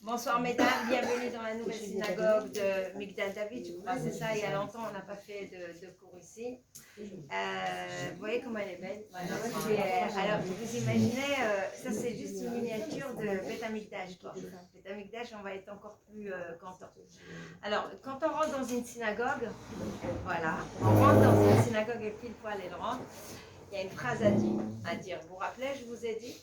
Bonsoir mesdames, bienvenue dans la nouvelle synagogue de Migdal David. Je crois que c'est ça, il y a longtemps on n'a pas fait de cours ici. Vous voyez comment elle est belle. Alors vous imaginez, ça c'est juste une miniature de Beth Amikdash. Beth Amikdash, on va être encore plus content. Alors quand on rentre dans une synagogue, voilà, on rentre dans une synagogue et pile poil elle rentre, il y a une phrase à dire. Vous vous rappelez, je vous ai dit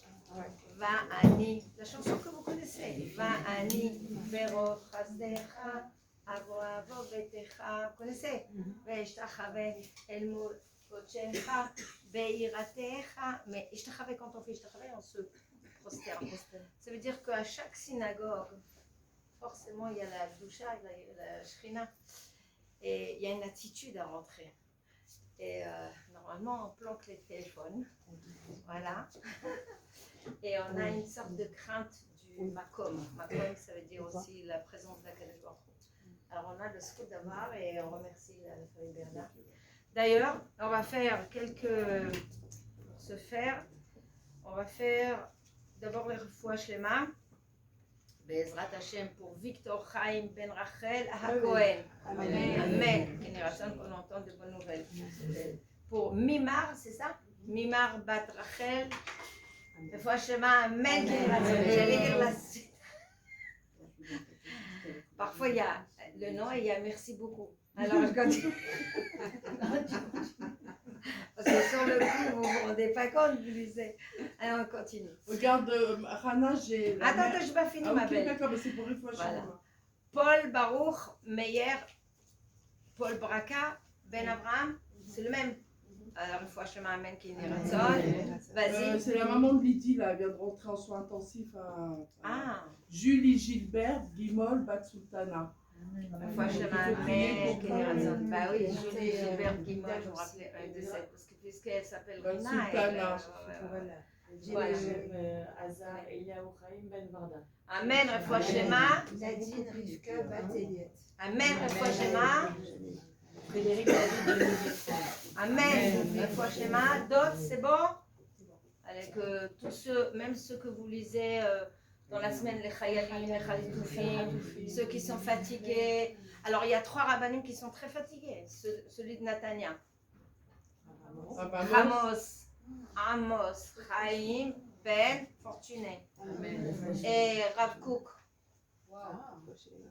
Va'ani, la chanson que vous connaissez. Va'ani, vero chasdecha, avo avo betecha. Vous connaissez? Ve'ishtachave el mochecha, ve'iratecha. Mais ishtachave, quand on fait ishtachave, on se prosterne. Ça veut dire qu'à chaque synagogue, forcément, il y a la doucha, la shrina. Et il y a une attitude à rentrer. Et normalement, on planque les téléphones. Voilà. Et on a une sorte de crainte du makom. Makom, ça veut dire aussi la présence de la Kadosh Baruch Hu. Alors on a le scout d'avoir et on remercie la famille Bernard. D'ailleurs, on va faire pour se faire, on va faire d'abord les refouach shlema, Bezrat Hashem pour Victor Chaim Ben Rachel HaKohen. Amen. Amen. Génération qu'on entend de bonnes nouvelles. Pour Mimar, c'est ça? Mimar Bat Rachel. Refouach shlema, Amen. J'allais dire la suite. Parfois il y a le nom et il y a merci beaucoup. Alors je continue. Parce que sur le coup, vous ne vous rendez pas compte, vous lisez. Alors on continue. Regarde, Rana, j'ai. Attends, je n'ai pas fini, ma belle. D'accord, mais c'est pour une fois. Voilà. Paul Baruch Meyer, Paul Braka, Ben Abraham, c'est le même. Alors une fois chemin Amen qui est Vas-y. C'est la maman de Lydie, là, elle vient de rentrer en soins intensifs à Julie Gilbert, Guimol, Batsultana. Une fois chemin Amen qui est Bah oui, Julie Gilbert, Guimol, je me rappelais un de cette, parce que puisqu'elle s'appelle Rina. Batsultana. Amen, refouach shlema. Nadine Rivka Bateliet. Amen, refouach shlema. Frédéric David. Amen, refouach shlema. D'autres, c'est bon? Avec tous ceux, même ceux que vous lisez dans la semaine, les Chayalim, les Khalitoufim, ceux qui sont fatigués. Alors il y a 3 rabbanim qui sont très fatigués. Celui de Natania. Amos, Chaim, Ben, Fortuné. Et Rav Kook.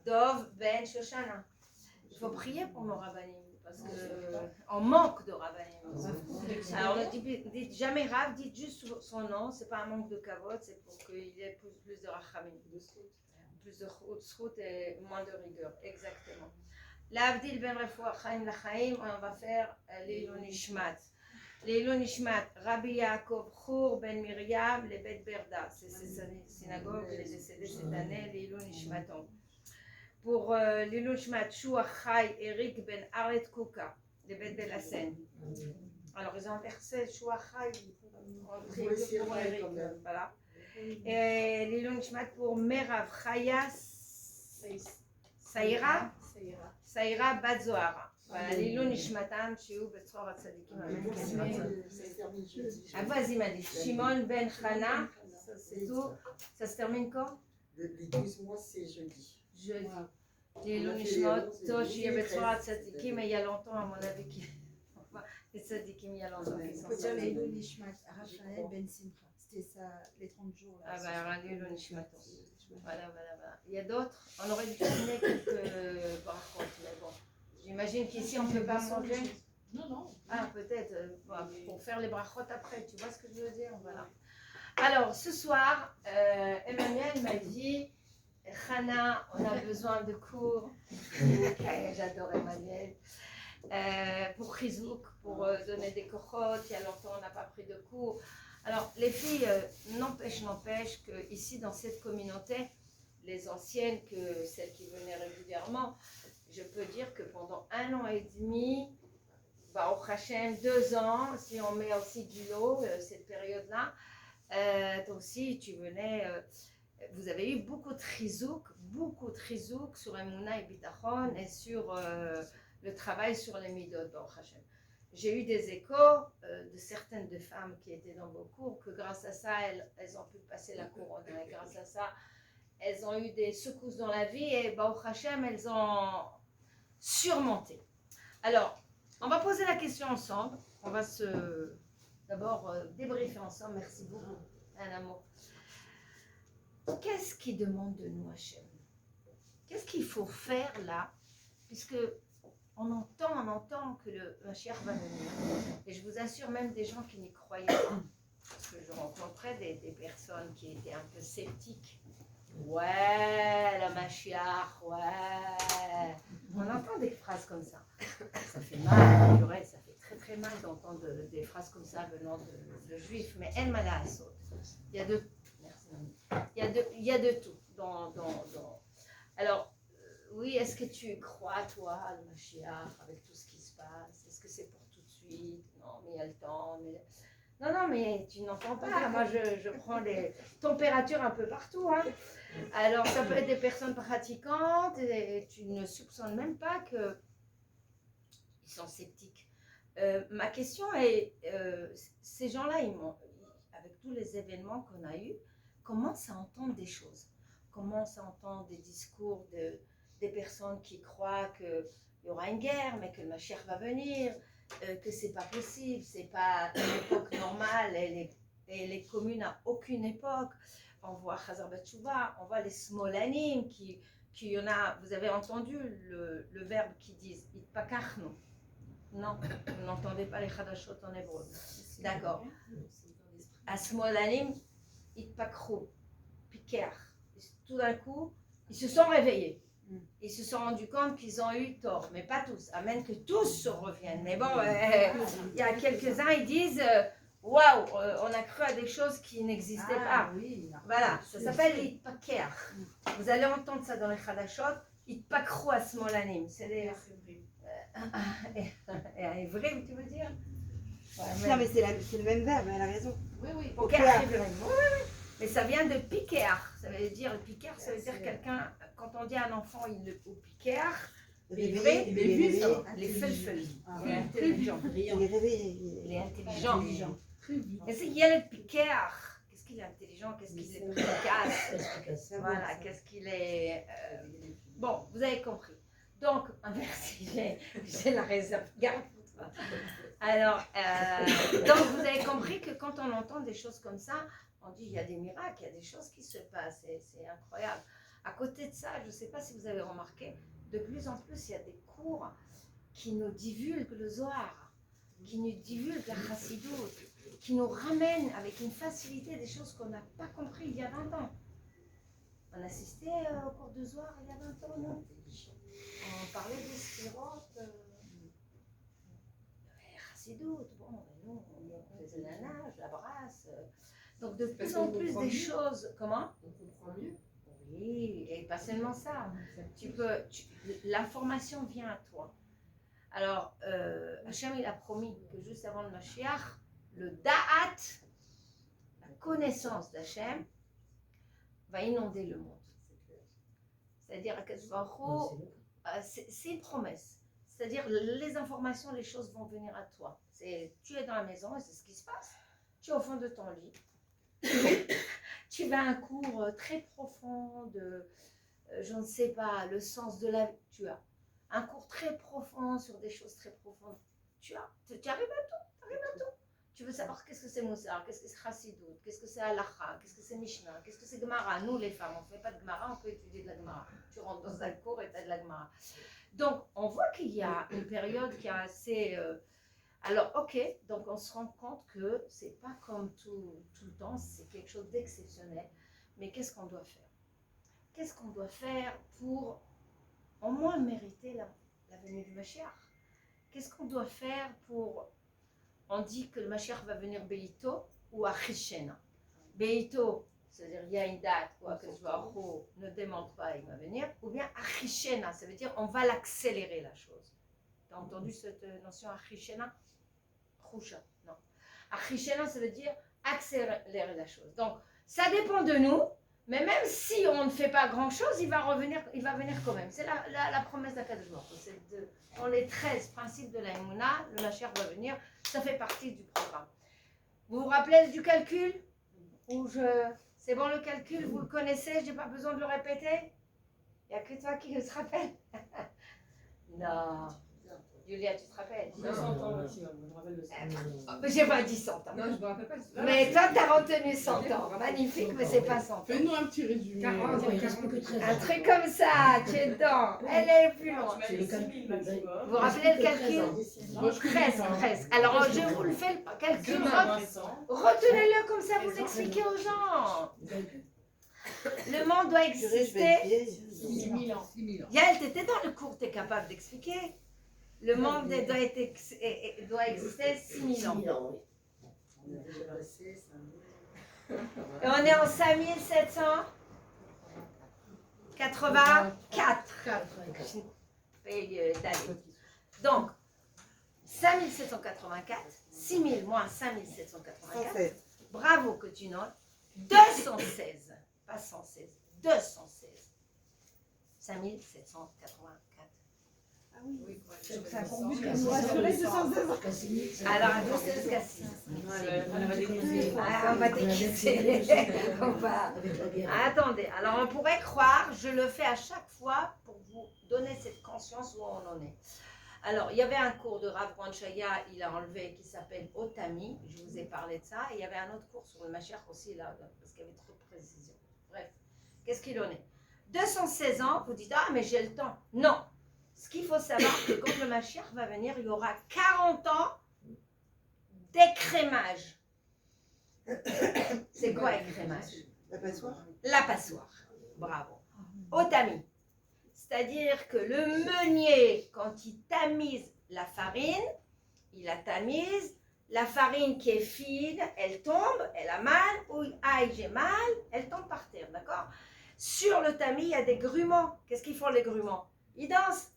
Dov, Ben, Shoshana. Il faut prier pour nos rabbanim parce qu'on manque de rabbanim. Alors ne dites jamais Rav, dites juste son nom. C'est pas un manque de kavod, c'est pour qu'il ait plus de rachamim, plus de schut et moins de rigueur. Exactement. L'Avdil Ben Refoua Chaim Lachaim, on va faire l'Ilun Nishmat. L'Ilun Nishmat, Rabbi Yaakov Chour Ben Miriam, les Bet Berda. C'est sa synagogue, il est décédé cette année, l'Ilun Nishmaton. Pour l'Ilun Nishmat, Shua Chai, Eric Ben Aret Kouka, les Bet Belassen. Alors ils ont inversé Shua Chai, pour Eric, voilà. Et l'Ilun Nishmat pour Merav Chaya Saïra Bat-Zohara. Voilà, l'Ilun Nishmatam, Shiu Betzor Hatzadikim. Ah, vas-y, m'a dit. Shimon Ben Chana, c'est tout. Ça se termine quand? Les 12 mois, c'est jeudi. Jeudi. L'Ilun Nishmat, Shiu Betzor Hatzadikim, mais il y a longtemps, à mon avis, les Tzadikim, il y a longtemps. Il faut dire l'Ilun Nishmat, Raphaël Ben Simcha. C'était ça, les 30 jours. Ah, bah alors, l'Ilun Nishmatam. Voilà. Il y a d'autres. On aurait dû terminer quelques brachot, mais bon. J'imagine qu'ici on ne peut pas manger. Non. Ah, peut-être. Pour faire les brachot après, tu vois ce que je veux dire? Voilà. Alors, ce soir, Emmanuel m'a dit, Chana, on a besoin de cours. J'adore Emmanuel. Pour Chizouk, pour donner des kochot. Il y a longtemps, on n'a pas pris de cours. Alors, les filles, n'empêche qu'ici, dans cette communauté, les anciennes, que celles qui venaient régulièrement, je peux dire que pendant 1 an et demi, au Hachem, 2 ans, si on met aussi du lot, cette période-là, toi aussi, tu venais, vous avez eu beaucoup de chizouk sur Emouna et Bitachon et sur le travail sur les midot, au Hachem. J'ai eu des échos de certaines des femmes qui étaient dans vos cours, que grâce à ça, elles ont pu passer la couronne. Et grâce à ça, elles ont eu des secousses dans la vie et Baruch Hashem, elles ont surmonté. Alors, on va poser la question ensemble. On va d'abord débriefer ensemble. Merci beaucoup, un amour. Qu'est-ce qu'il demande de nous, Hachem? Qu'est-ce qu'il faut faire là? Puisque on entend que le Mashiach va venir. Et je vous assure, même des gens qui n'y croyaient pas, parce que je rencontrais des personnes qui étaient un peu sceptiques. Ouais, la Mashiach, ouais. On entend des phrases comme ça. Ça fait mal, purée, ça fait très très mal d'entendre des phrases comme ça venant de juifs. Mais elle m'a la saute. Il y a de, merci, il y a de tout. Alors, oui, est-ce que tu crois, toi, le Mashiach, avec tout ce qui se passe? Est-ce que c'est pour tout de suite? Non, mais il y a le temps. Non, mais tu n'entends pas. Moi, je prends les températures un peu partout. Hein. Alors, ça peut être des personnes pratiquantes et tu ne soupçonnes même pas qu'ils sont sceptiques. Ma question est, ces gens-là, avec tous les événements qu'on a eus, commencent à entendre des choses. Commencent à entendre des discours des personnes qui croient qu'il y aura une guerre, mais que le Mashiach va venir, que c'est pas possible, c'est pas une époque normale, elle est commune à aucune époque. On voit Chazar Batshouva, on voit les Smolanim, qui y en a, vous avez entendu le verbe qui disent Itpakachnu. Non, vous n'entendez pas les Chadashot en hébreu. D'accord. À Smolanim, Itpakru, Piker. Tout d'un coup, ils se sont réveillés. Ils se sont rendus compte qu'ils ont eu tort, mais pas tous. Amen, que tous se reviennent. Mais bon, il y a quelques-uns, ils disent waouh, on a cru à des choses qui n'existaient pas. Oui, voilà, ça s'appelle l'itpaker. Vous allez entendre ça dans les Chadashot. Itpakru à Smolanim. C'est les. Et à Évry, tu veux dire? Ouais, non, mais c'est le même verbe, elle a raison. Oui. Oui. Mais ça vient de piquer. Ça veut dire piquer, ça veut dire quelqu'un, quand on dit à un enfant, il le piquer, les felfel. Il est intelligent. Il est intelligent. Est-ce qu'il y a le piquer? Qu'est-ce qu'il est intelligent? Qu'est-ce qu'il est efficace? Voilà, qu'est-ce qu'il est. Bon, vous avez compris. Donc, merci, j'ai la réserve. Garde pour toi. Alors, donc vous avez compris que quand on entend des choses comme ça, on dit il y a des miracles, il y a des choses qui se passent, c'est incroyable. À côté de ça, je ne sais pas si vous avez remarqué, de plus en plus il y a des cours qui nous divulguent le Zohar, qui nous divulguent la Chassidut, qui nous ramènent avec une facilité des choses qu'on n'a pas compris il y a 20 ans. On assistait au cours de Zohar il y a 20 ans, non? On parlait des spirotes, Chassidut, bon, nous on faisait la nage, la brasse. Donc de plus en plus des choses, comment? On comprend mieux. Oui, et pas seulement ça. L'information vient à toi. Alors, Hachem il a promis que juste avant le Mashiach, le Da'at, la connaissance d'Hachem, va inonder le monde. C'est-à-dire, c'est une promesse. C'est-à-dire, les informations, les choses vont venir à toi. Tu es dans la maison et c'est ce qui se passe. Tu es au fond de ton lit. Tu vas à un cours très profond de, je ne sais pas, le sens de la vie. Tu as un cours très profond sur des choses très profondes. Tu arrives à tout. Tu veux savoir qu'est-ce que c'est Moussar, qu'est-ce que c'est Chassidut, qu'est-ce que c'est Halacha, qu'est-ce que c'est Mishnah, qu'est-ce que c'est Gemara. Nous les femmes, on ne fait pas de Gemara, on peut étudier de la Gemara. Tu rentres dans un cours et tu as de la Gemara. Donc on voit qu'il y a une période qui est assez... Alors, ok, donc on se rend compte que c'est pas comme tout le temps, c'est quelque chose d'exceptionnel. Mais qu'est-ce qu'on doit faire? Qu'est-ce qu'on doit faire pour au moins mériter la venue du Mashiach? Qu'est-ce qu'on doit faire pour... On dit que le Mashiach va venir Beito ou à Chishena. Beito, c'est-à-dire il y a une date où Akadosh Baruch Hu ne demande pas, il va venir. Ou bien à Chishena, ça veut dire on va l'accélérer la chose. Tu as entendu cette notion à Chishena? Non. Achishena, ça veut dire accélérer la chose. Donc, ça dépend de nous, mais même si on ne fait pas grand-chose, il va venir quand même. C'est la promesse d'Akadosh Baruch Hu. Dans les 13 principes de la Emouna, le Mashiach va venir, ça fait partie du programme. Vous vous rappelez du calcul? C'est bon le calcul, vous le connaissez, je n'ai pas besoin de le répéter? Il n'y a que toi qui le te rappelle. Non. Julia, tu te rappelles? 100 ans maximum, je me rappelle de ça. J'ai pas dit 100 ans. Non, je me rappelle pas. Mais toi, tu as retenu 100 ans. Magnifique, mais c'est pas 100 ans. Fais-nous un petit résumé. 40, Un truc comme ça, tu es dedans. Elle est plus loin. Tu m'as dit 6 000 maximum. Vous vous rappelez le calcul? Moi, je connais Presque, pas. presque. Alors, je vous le fais, le calcul. Demain, Vincent. Retenez-le comme ça, vous l'expliquez aux gens. Le monde doit Purée, je vais exister. être vieille. 6 000 ans. 6 000 ans. Yael, t'étais dans le cours, t'es capable d'expliquer. Le monde doit exister 6000 ans. Et on est en 5784. Donc, 5784, 6000 moins 5784. 116. Bravo que tu notes. 216. Pas 116. 216. 5784. Ah oui. Donc ça comble que nous rassurer 216. Alors, un 216 jusqu'à 6. On va déguiser. Ah, on va déguiser. On va. Attendez, alors on pourrait croire, je le fais à chaque fois pour vous donner cette conscience où on en est. Alors, il y avait un cours de Rav Ranchaya, il a enlevé, qui s'appelle Otami, je vous ai parlé de ça, et il y avait un autre cours sur le Mashiach aussi, là, parce qu'il y avait trop de précision. Bref, qu'est-ce qu'il en est? 216 ans, vous dites, ah, mais j'ai le temps. Non. Ce qu'il faut savoir, c'est que quand le Mashiach va venir, il y aura 40 ans d'écrémage. C'est quoi écrémage? La passoire. La passoire. Bravo. Otami. C'est-à-dire que le meunier, quand il tamise la farine, il la tamise, la farine qui est fine, elle tombe, elle a mal, ou aïe, j'ai mal, elle tombe par terre, d'accord? Sur le tamis, il y a des gruments. Qu'est-ce qu'ils font les gruments? Ils dansent.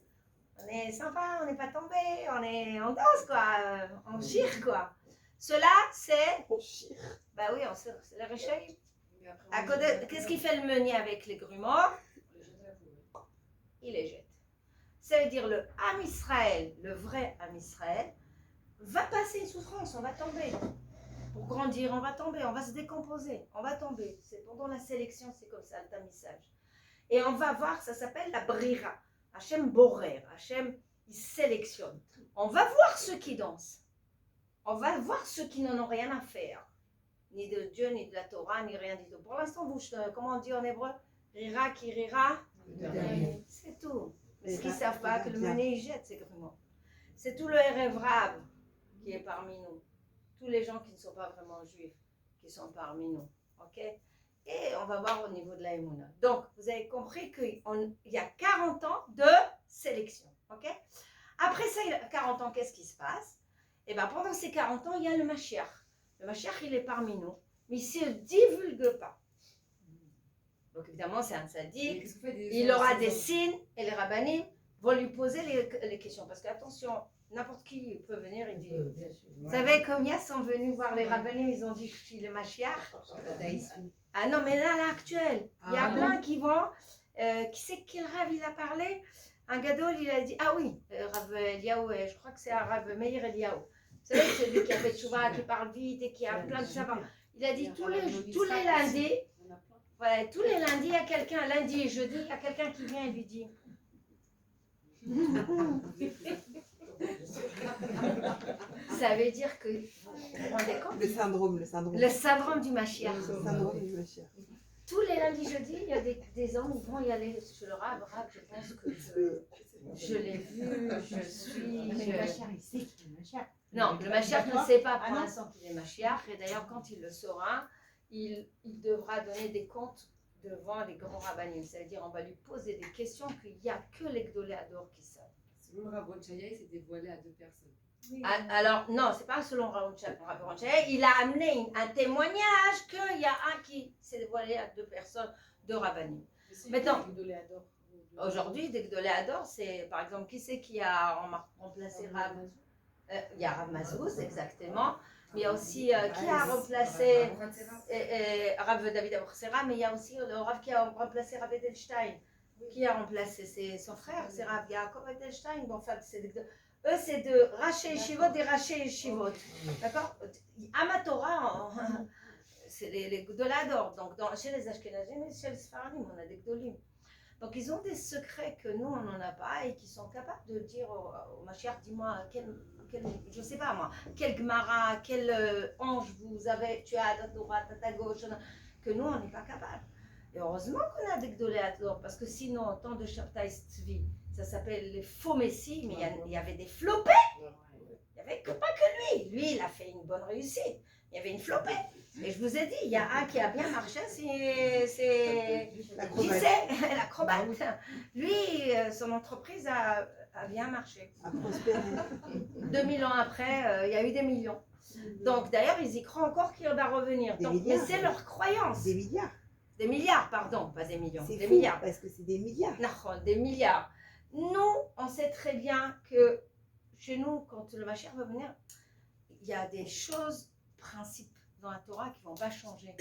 On est sympa, on n'est pas tombé, on danse quoi, on chire quoi. Cela, c'est. Bah oui, c'est le réchaï. Qu'est-ce qu'il fait le meunier avec les gruments? Il les jette. Ça veut dire le Am Israël, le vrai Am Israël, va passer une souffrance, on va tomber. Pour grandir, on va tomber, on va se décomposer, on va tomber. C'est pendant la sélection, c'est comme ça, le tamissage. Et on va voir, ça s'appelle la brira. Hachem borer, Hachem, il sélectionne. On va voir ceux qui dansent. On va voir ceux qui n'en ont rien à faire. Ni de Dieu, ni de la Torah, ni rien du tout. Pour l'instant, vous, comment on dit en hébreu? Rira qui rira. C'est tout. Mais ce qu'ils ne savent pas, que le meunier, il jette ses gréments. C'est tout le Erev Rav qui est parmi nous. Tous les gens qui ne sont pas vraiment juifs, qui sont parmi nous. Ok? Et on va voir au niveau de la Emouna. Donc, vous avez compris qu'il y a 40 ans de sélection. Ok? Après ça, 40 ans, qu'est-ce qui se passe? Et bien, pendant ces 40 ans, il y a le Mashiach. Le Mashiach, il est parmi nous, mais il ne se divulgue pas. Donc, évidemment, c'est un tzaddik. Il aura des signes et les rabbinim vont lui poser les questions. Parce que, attention, n'importe qui peut venir et dire. Vous savez combien sont venus voir les rabbinim? Ils ont dit que je suis le Mashiach. Ah non, mais là, l'actuel, il y a plein qui vont. Qui c'est quel Rav il a parlé? Un gadol, il a dit, ah oui, Rav Eliaou, je crois que c'est un Rav Meir Eliaou. Vous savez, celui qui a fait Tchouva, qui parle vite et qui a plein de savoir. Il a dit tous les lundis, voilà, tous les lundis, il y a quelqu'un, lundi et jeudi, il y a quelqu'un qui vient et lui dit. Ça veut dire que, vous vous rendez compte? Le syndrome. Le syndrome du Mashiach. Le syndrome du Mashiach. Tous les lundis, jeudi, il y a des hommes qui vont y aller chez le Rav. Je pense que je l'ai vu, je suis. Non, le Mashiach ne sait pas pour l'instant qu'il est Mashiach. Et d'ailleurs, quand il le saura, il devra donner des comptes devant les grands rabbinim. C'est-à-dire, on va lui poser des questions qu'il n'y a que les Gdolé Ador qui savent. Selon Rav Ranchaya, il s'est dévoilé à 2 personnes. Oui. Alors, non, c'est pas selon Rav Ranchaya. Il a amené un témoignage qu'il y a un qui s'est dévoilé à 2 personnes de rabbinim. Maintenant, aujourd'hui, des Gdolé Ador, c'est par exemple, qui c'est qui a remplacé Rav? Il y a Rav Mazouz, exactement. Mais il y a aussi qui a remplacé Rav David Abursera, mais il y a aussi le Rav qui a remplacé Rav Edelstein. Qui a remplacé? C'est son frère, c'est Rav Yaakov Edelstein. Bon, enfin, eux, c'est de Raché Yeshivot, des Raché Yeshivot. D'accord? Amatora, c'est les Gdolador. Donc, chez les Ashkenazim et chez les Sfaradim, on a des Gdolim. Donc, ils ont des secrets que nous, on n'en a pas et qui sont capables de dire au Mashiach, dis-moi, je ne sais pas moi, quel Gemara, quel ange tu as à droite, à ta gauche, que nous, on n'est pas capable. Et heureusement qu'on a des Gdolador, parce que sinon, en temps de Shabtai Tzvi, ça s'appelle les faux messies, mais il y avait des flopés. Il n'y avait pas que lui. Lui, il a fait une bonne réussite. Il y avait une flopée. Et je vous ai dit, il y a un qui a bien marché, c'est l'acrobate. Lui, son entreprise a bien marché. À prospérer. 2000 ans après, il y a eu des millions. Donc d'ailleurs, ils y croient encore qu'il va revenir. Donc, mais c'est leur croyance. Des milliards. Des milliards, pardon, pas des millions. C'est des fou, milliards. parce que c'est des milliards. Non, des milliards. Nous, on sait très bien que chez nous, quand le Mashiach va venir, il y a des choses, principes dans la Torah qui ne vont pas changer.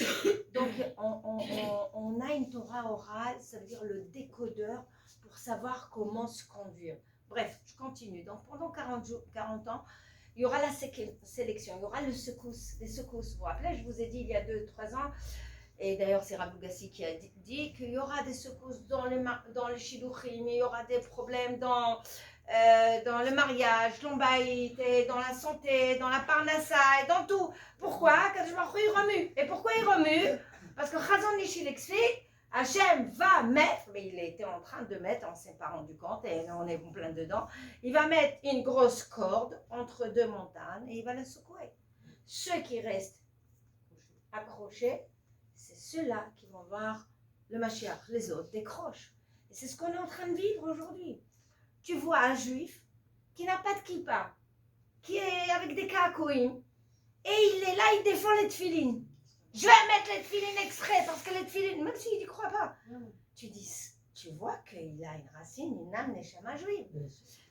Donc, on a une Torah orale, ça veut dire le décodeur pour savoir comment se conduire. Bref, je continue. Donc, pendant 40 ans, il y aura la sélection, il y aura les secousses. Vous vous rappelez, je vous ai dit il y a 2-3 ans, et d'ailleurs c'est Rav Lugassi qui a dit qu'il y aura des secousses dans les shidduchim, il y aura des problèmes dans le mariage, l'ombaït, dans la santé, dans la parnassa, et dans tout. Pourquoi? Quand je m'en il remue. Et pourquoi il remue? Parce que Chazon Ishi l'explique, Hachem va mettre, mais il était en train de mettre, on ne s'est pas rendu compte, et on est plein dedans, il va mettre une grosse corde entre deux montagnes et il va la secouer. Ceux qui restent accrochés, c'est ceux-là qui vont voir le Mashiach, les autres décrochent. Et c'est ce qu'on est en train de vivre aujourd'hui. Tu vois un juif qui n'a pas de kippa, qui est avec des kakouim, et il est là, il défend les tefilines. Je vais mettre les tefilines exprès, parce que les tefilines, même s'il n'y croit pas, tu vois qu'il a une racine, une âme neshama juive.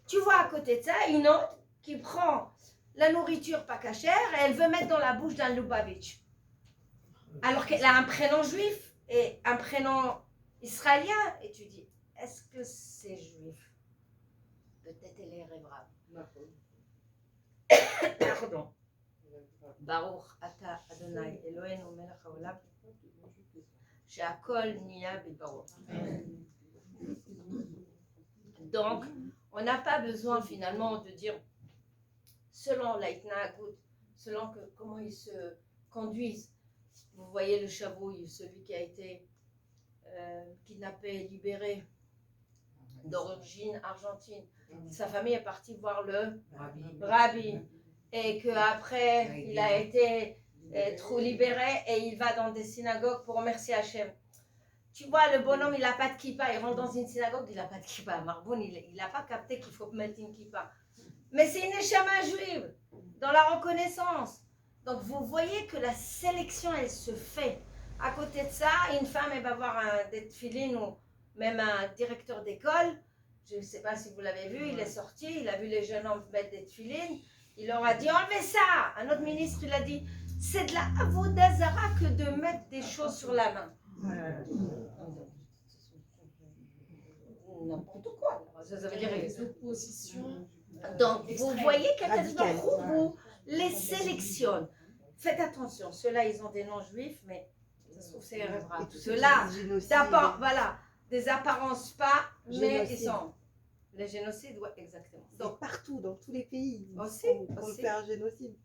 Tu vois à côté de ça une autre qui prend la nourriture pas cachère et elle veut mettre dans la bouche d'un Lubavitch. Alors qu'elle a un prénom juif et un prénom israélien. Et tu dis, est-ce que c'est juif? Peut-être elle est rêvable. Pardon. Baruch ata Adonai Eloheinu melech haolam she'akol niya b'baruch. Donc, on n'a pas besoin finalement de dire, selon l'Aïtnagout, selon comment ils se conduisent. Vous voyez le chavouille, celui qui a été kidnappé, libéré, d'origine argentine. Sa famille est partie voir le rabbi. Et qu'après, il a été trop libéré et il va dans des synagogues pour remercier Hachem. Tu vois, le bonhomme, il n'a pas de kippa. Il rentre dans une synagogue, il n'a pas de kippa. Marboun, il n'a pas capté qu'il faut mettre une kippa. Mais c'est une neshama juive, dans la reconnaissance. Donc, vous voyez que la sélection, elle se fait. À côté de ça, une femme, elle va voir des tefilines ou même un directeur d'école. Je ne sais pas si vous l'avez vu, il est sorti, il a vu les jeunes hommes mettre des tefilines. Il leur a dit, enlevez ça. Un autre ministre, il a dit, c'est de la avodazara que de mettre des choses sur la main. N'importe quoi. Ça veut dire les oppositions. Donc, vous voyez qu'à vous les sélectionne. Faites attention, ceux-là, ils ont des noms juifs, mais ça se trouve, c'est irrévérable. Ceux-là, voilà, des apparences pas, mais ils sont. Les génocides, ouais, exactement. Donc, partout, dans tous les pays. Aussi. Pour faire un génocide.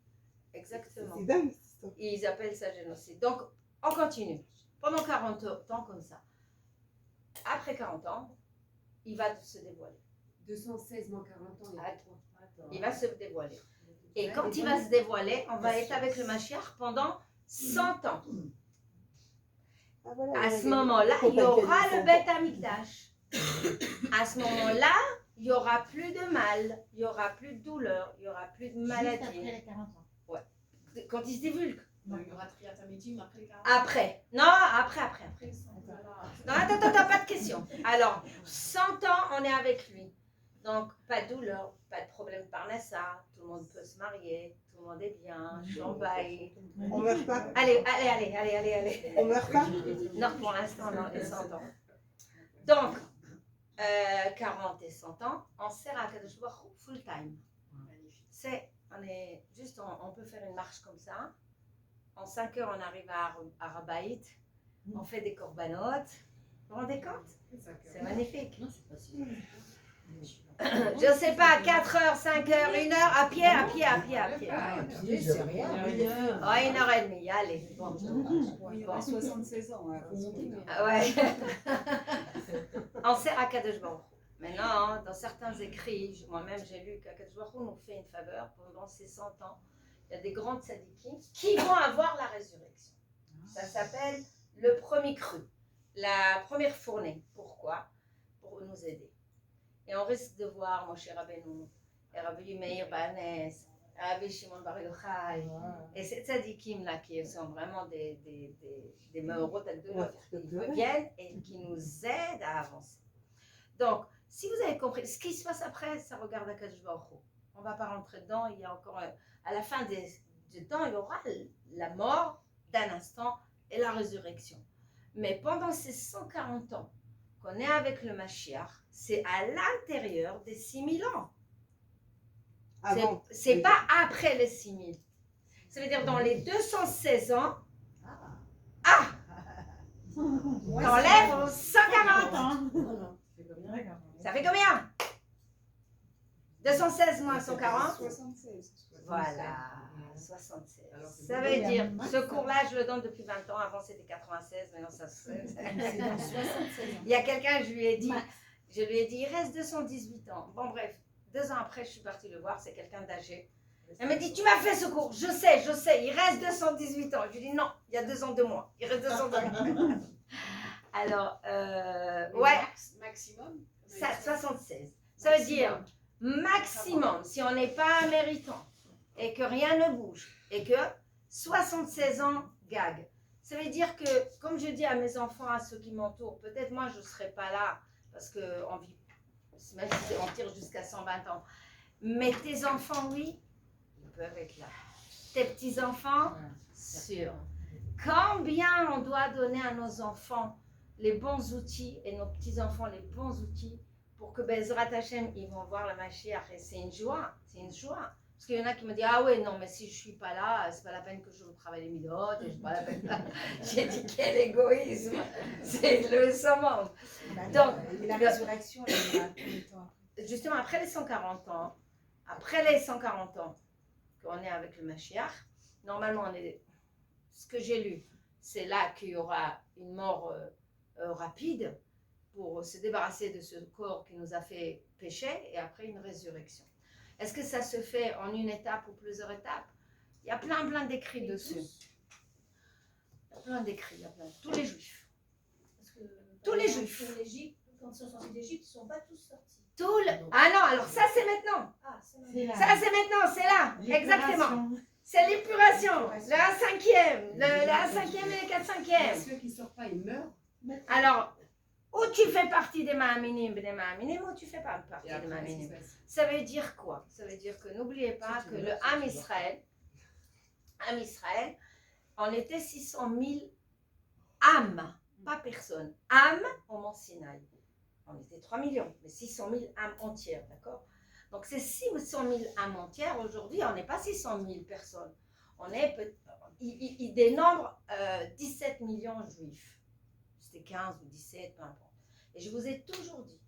Exactement. C'est dingue, ça. Ils appellent ça génocide. Donc, on continue. Pendant 40 ans comme ça. Après 40 ans, il va se dévoiler. 216 moins 40 ans, il y a 3. Il va se dévoiler. Et quand il va se dévoiler, on va être avec le Mashiach pendant 100 ans. Ah, voilà, À ce moment-là, il y aura le Beth Amikdash. À ce moment-là, il n'y aura plus de mal, il n'y aura plus de douleur, il n'y aura plus de maladie. Juste après les 40 ans. Ouais. Quand il se divulgue. Non, il y aura triatamitim après les 40 ans. Après. Non, après. Non, attends, pas de question. Alors, 100 ans, on est avec lui. Donc, pas de douleur, pas de problème par Nassa, tout le monde peut se marier, tout le monde est bien, chambaille. On meurt pas. Allez. On meurt pas. Non, pour l'instant, non, les 100 ans. Donc, 40 et 100 ans, on sert à Kadosh Baruch Hu full time. On peut faire une marche comme ça, En 5 heures, on arrive à Arabaït. On fait des corbanotes. Vous vous rendez compte? C'est magnifique. Non, c'est pas si. Je ne sais pas, 4 heures, 5 heures, 1 heure, à pied. Ah, c'est rien. Oh, 1h30, allez. Bon. Il y aura 76 ans. Hein, Ah ouais. On sert à Kadosh Baruch Hu. Maintenant, hein, dans certains écrits, moi-même j'ai lu qu'Akadosh Baruch Hu nous fait une faveur pendant ces 100 ans. Il y a des grandes tzadikim qui vont avoir la résurrection. Ça s'appelle le premier cru, la première fournée. Pourquoi? Pour nous aider. Et on risque de voir Moshe Rabbeinu, et Rabbi Meir Banes, Rabbi Shimon Bar Yochai, et ces tzadikim là qui sont vraiment des meurot agdolos, qui viennent et qui nous aident à avancer. Donc, si vous avez compris, ce qui se passe après, ça regarde à Kadosh Baruch Hu. On ne va pas rentrer dedans, il y a encore, à la fin du temps, il y aura la mort d'un instant et la résurrection. Mais pendant ces 140 ans qu'on est avec le Mashiach, c'est à l'intérieur des 6000 ans. C'est pas après les 6000. Ça veut dire dans les 216 ans, t'enlèves 140 ans. Ça fait combien? 216 moins 140? 76. Voilà, 76. Ça veut dire, ce cours-là, je le donne depuis 20 ans. Avant, c'était 96, maintenant, ça se fait. Il y a quelqu'un, je lui ai dit, il reste 218 ans. Bon, bref, 2 ans après, je suis partie le voir, c'est quelqu'un d'âgé. Elle m'a dit, tu m'as fait ce cours, je sais, il reste 218 ans. Je lui ai dit, non, il y a 2 ans, 2 mois. Il reste 2 ans, 2 mois. Alors, ouais. Maximum 76. Ça veut dire, maximum, si on n'est pas méritant et que rien ne bouge et que 76 ans gag. Ça veut dire que, comme je dis à mes enfants, à ceux qui m'entourent, peut-être moi je ne serai pas là parce qu'on vit, même si on tire jusqu'à 120 ans, mais tes enfants, oui, ils peuvent être là. Tes petits-enfants, sûr. Combien on doit donner à nos enfants les bons outils et nos petits-enfants les bons outils pour que Bezrat Hashem, ils vont voir la Mashiach. Et c'est une joie, c'est une joie. Parce qu'il y en a qui me disent, ah ouais, non, mais si je ne suis pas là, c'est pas la peine que je travaille les midotes, et je pas la peine. J'ai dit, quel égoïsme, c'est le summum. Donc, et la résurrection, elle est à combien de temps? Justement, après les 140 ans, qu'on est avec le Mashiach, normalement, ce que j'ai lu, c'est là qu'il y aura une mort rapide pour se débarrasser de ce corps qui nous a fait pécher et après une résurrection. Est-ce que ça se fait en une étape ou plusieurs étapes? Il y a plein d'écrits dessus. Il y a plein d'écrits, tous les juifs. Tous les juifs. Quand ils sont sortis d'Égypte, ils ne sont pas tous sortis. Ah non, alors ça c'est maintenant. Ça c'est maintenant, c'est là. Exactement. C'est l'épuration. La 5e. La 5e et la 4/5e. Ceux qui ne sortent pas, ils meurent. Alors, ou tu fais partie des Ma'aminim, ou tu ne fais pas partie des Ma'aminim. Ça veut dire quoi? Ça veut dire que n'oubliez pas que le Am Israël, on était 600 000 âmes, pas personnes. Âmes au Mont Sinaï. On était 3 millions, mais 600 000 âmes entières, d'accord? Donc c'est 600 000 âmes entières. Aujourd'hui, on n'est pas 600 000 personnes. Il dénombre 17 millions de juifs. C'était 15 ou 17, peu importe. Et je vous ai toujours dit,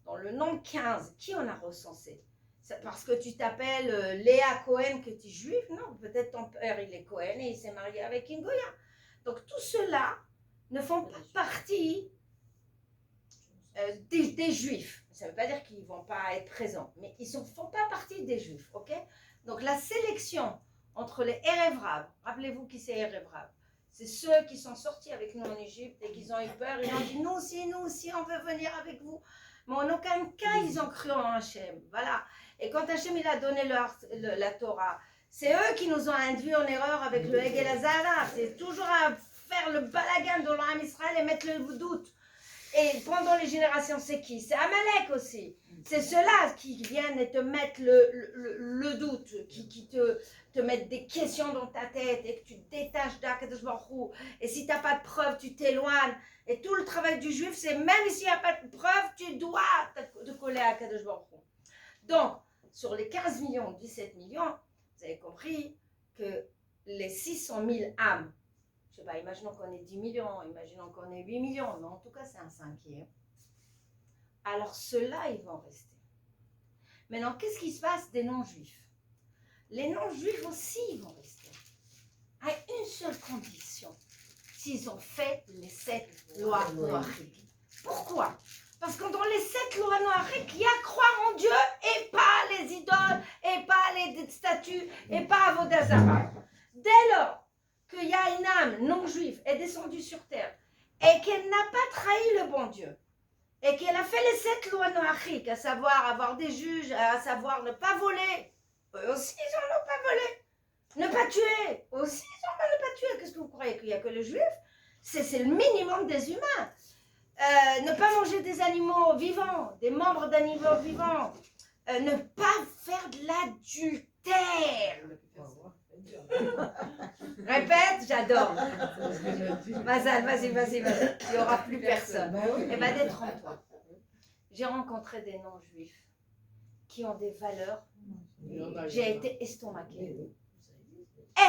dans le nombre 15, qui on a recensé? C'est parce que tu t'appelles Léa Cohen que tu es juif? Non, peut-être ton père il est Cohen et il s'est marié avec une Goya. Donc tout cela ne font pas partie des juifs. Ça ne veut pas dire qu'ils ne vont pas être présents, mais ils ne font pas partie des juifs, ok? Donc la sélection entre les Erev Rav, rappelez-vous qui c'est Erev Rav? C'est ceux qui sont sortis avec nous en Égypte et qui ont eu peur. Ils ont dit, nous aussi, on veut venir avec vous. Mais en aucun cas, ils ont cru en Hachem. Voilà. Et quand Hachem il a donné la Torah, c'est eux qui nous ont induits en erreur avec le Hegel Hazara. C'est toujours à faire le balagan dans l'âme Israël et mettre le doute. Et pendant les générations, c'est qui? C'est Amalek aussi. C'est ceux-là qui viennent et te mettent le doute, qui te mettent des questions dans ta tête et que tu te détaches d'Akadosh Baruch Hu. Et si tu n'as pas de preuve, tu t'éloignes. Et tout le travail du juif, c'est même s'il n'y a pas de preuve, tu dois te coller à Akadosh Baruch Hu. Donc, sur les 15 millions, 17 millions, vous avez compris que les 600 000 âmes, je sais pas, imaginons qu'on est 10 millions, imaginons qu'on est 8 millions, mais en tout cas c'est un cinquième, alors ceux-là, ils vont rester. Maintenant, qu'est-ce qui se passe des non-juifs? Les non-juifs aussi, ils vont rester. À une seule condition, s'ils ont fait les 7 lois noachiques. Pourquoi? Parce que dans les 7 lois noachiques, il y a croire en Dieu et pas les idoles, et pas les statues, et pas Avodazara. Dès lors qu'il y a une âme non-juive est descendue sur terre et qu'elle n'a pas trahi le bon Dieu, et qu'elle a fait les 7 lois noachiques, à savoir avoir des juges, à savoir ne pas voler, eux aussi ils n'ont pas volé, ne pas tuer, eux aussi ils n'ont pas ne pas tuer. Qu'est-ce que vous croyez qu'il n'y a que les juifs? C'est le minimum des humains. Ne pas manger des animaux vivants, des membres d'animaux vivants, ne pas faire de l'adultère. Répète, j'adore. Mazal, vas-y, il n'y aura plus personne. Eh bien, détrompe-toi. J'ai rencontré des non-juifs qui ont des valeurs. J'ai été estomaquée.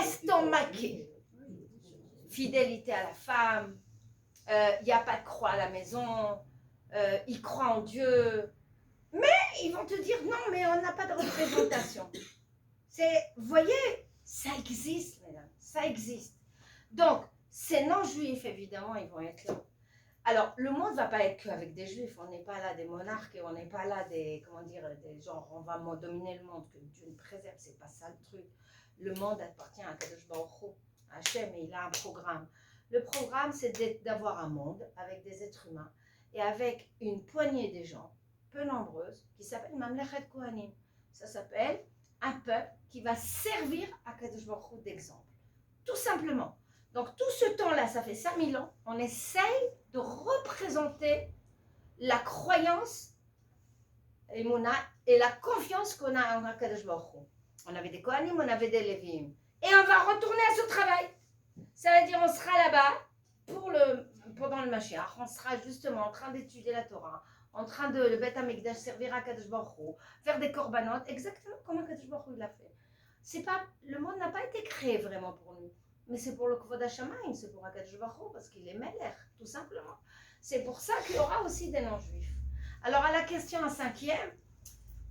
Estomaquée. Fidélité à la femme. Il n'y a pas de croix à la maison, ils croient en Dieu, mais ils vont te dire non, mais on n'a pas de représentation. Vous voyez, ça existe, mesdames, ça existe. Donc, ces non-juifs, évidemment, ils vont être là. Alors, le monde ne va pas être qu'avec des juifs, on n'est pas là des monarques, et on n'est pas là des, comment dire, des gens, on va dominer le monde, que Dieu nous préserve, c'est pas ça le truc. Le monde appartient à Kadosh Baruch Hu, à Hachem, et il a un programme. Le programme, c'est d'avoir un monde avec des êtres humains et avec une poignée de gens, peu nombreuses, qui s'appelle Mamlechet Kohanim. Ça s'appelle un peuple qui va servir à Kadosh Baruch Hu d'exemple. Tout simplement. Donc tout ce temps-là, ça fait 5000 ans, on essaye de représenter la croyance et la confiance qu'on a en Kadosh Baruch Hu. On avait des Kohanim, on avait des Lévim. Et on va retourner à ce travail. Ça veut dire on sera là-bas pendant le Mashiach, on sera justement en train d'étudier la Torah, en train de le Beth Amikdash servir à Kadosh Baruch Hu, faire des korbanot, exactement comme Kadosh Baruch Hu l'a fait. Le monde n'a pas été créé vraiment pour nous, mais c'est pour le Kvod HaShamayim, c'est pour Kadosh Baruch Hu, parce qu'il est Melech, tout simplement. C'est pour ça qu'il y aura aussi des non-juifs. Alors à la question à 5e,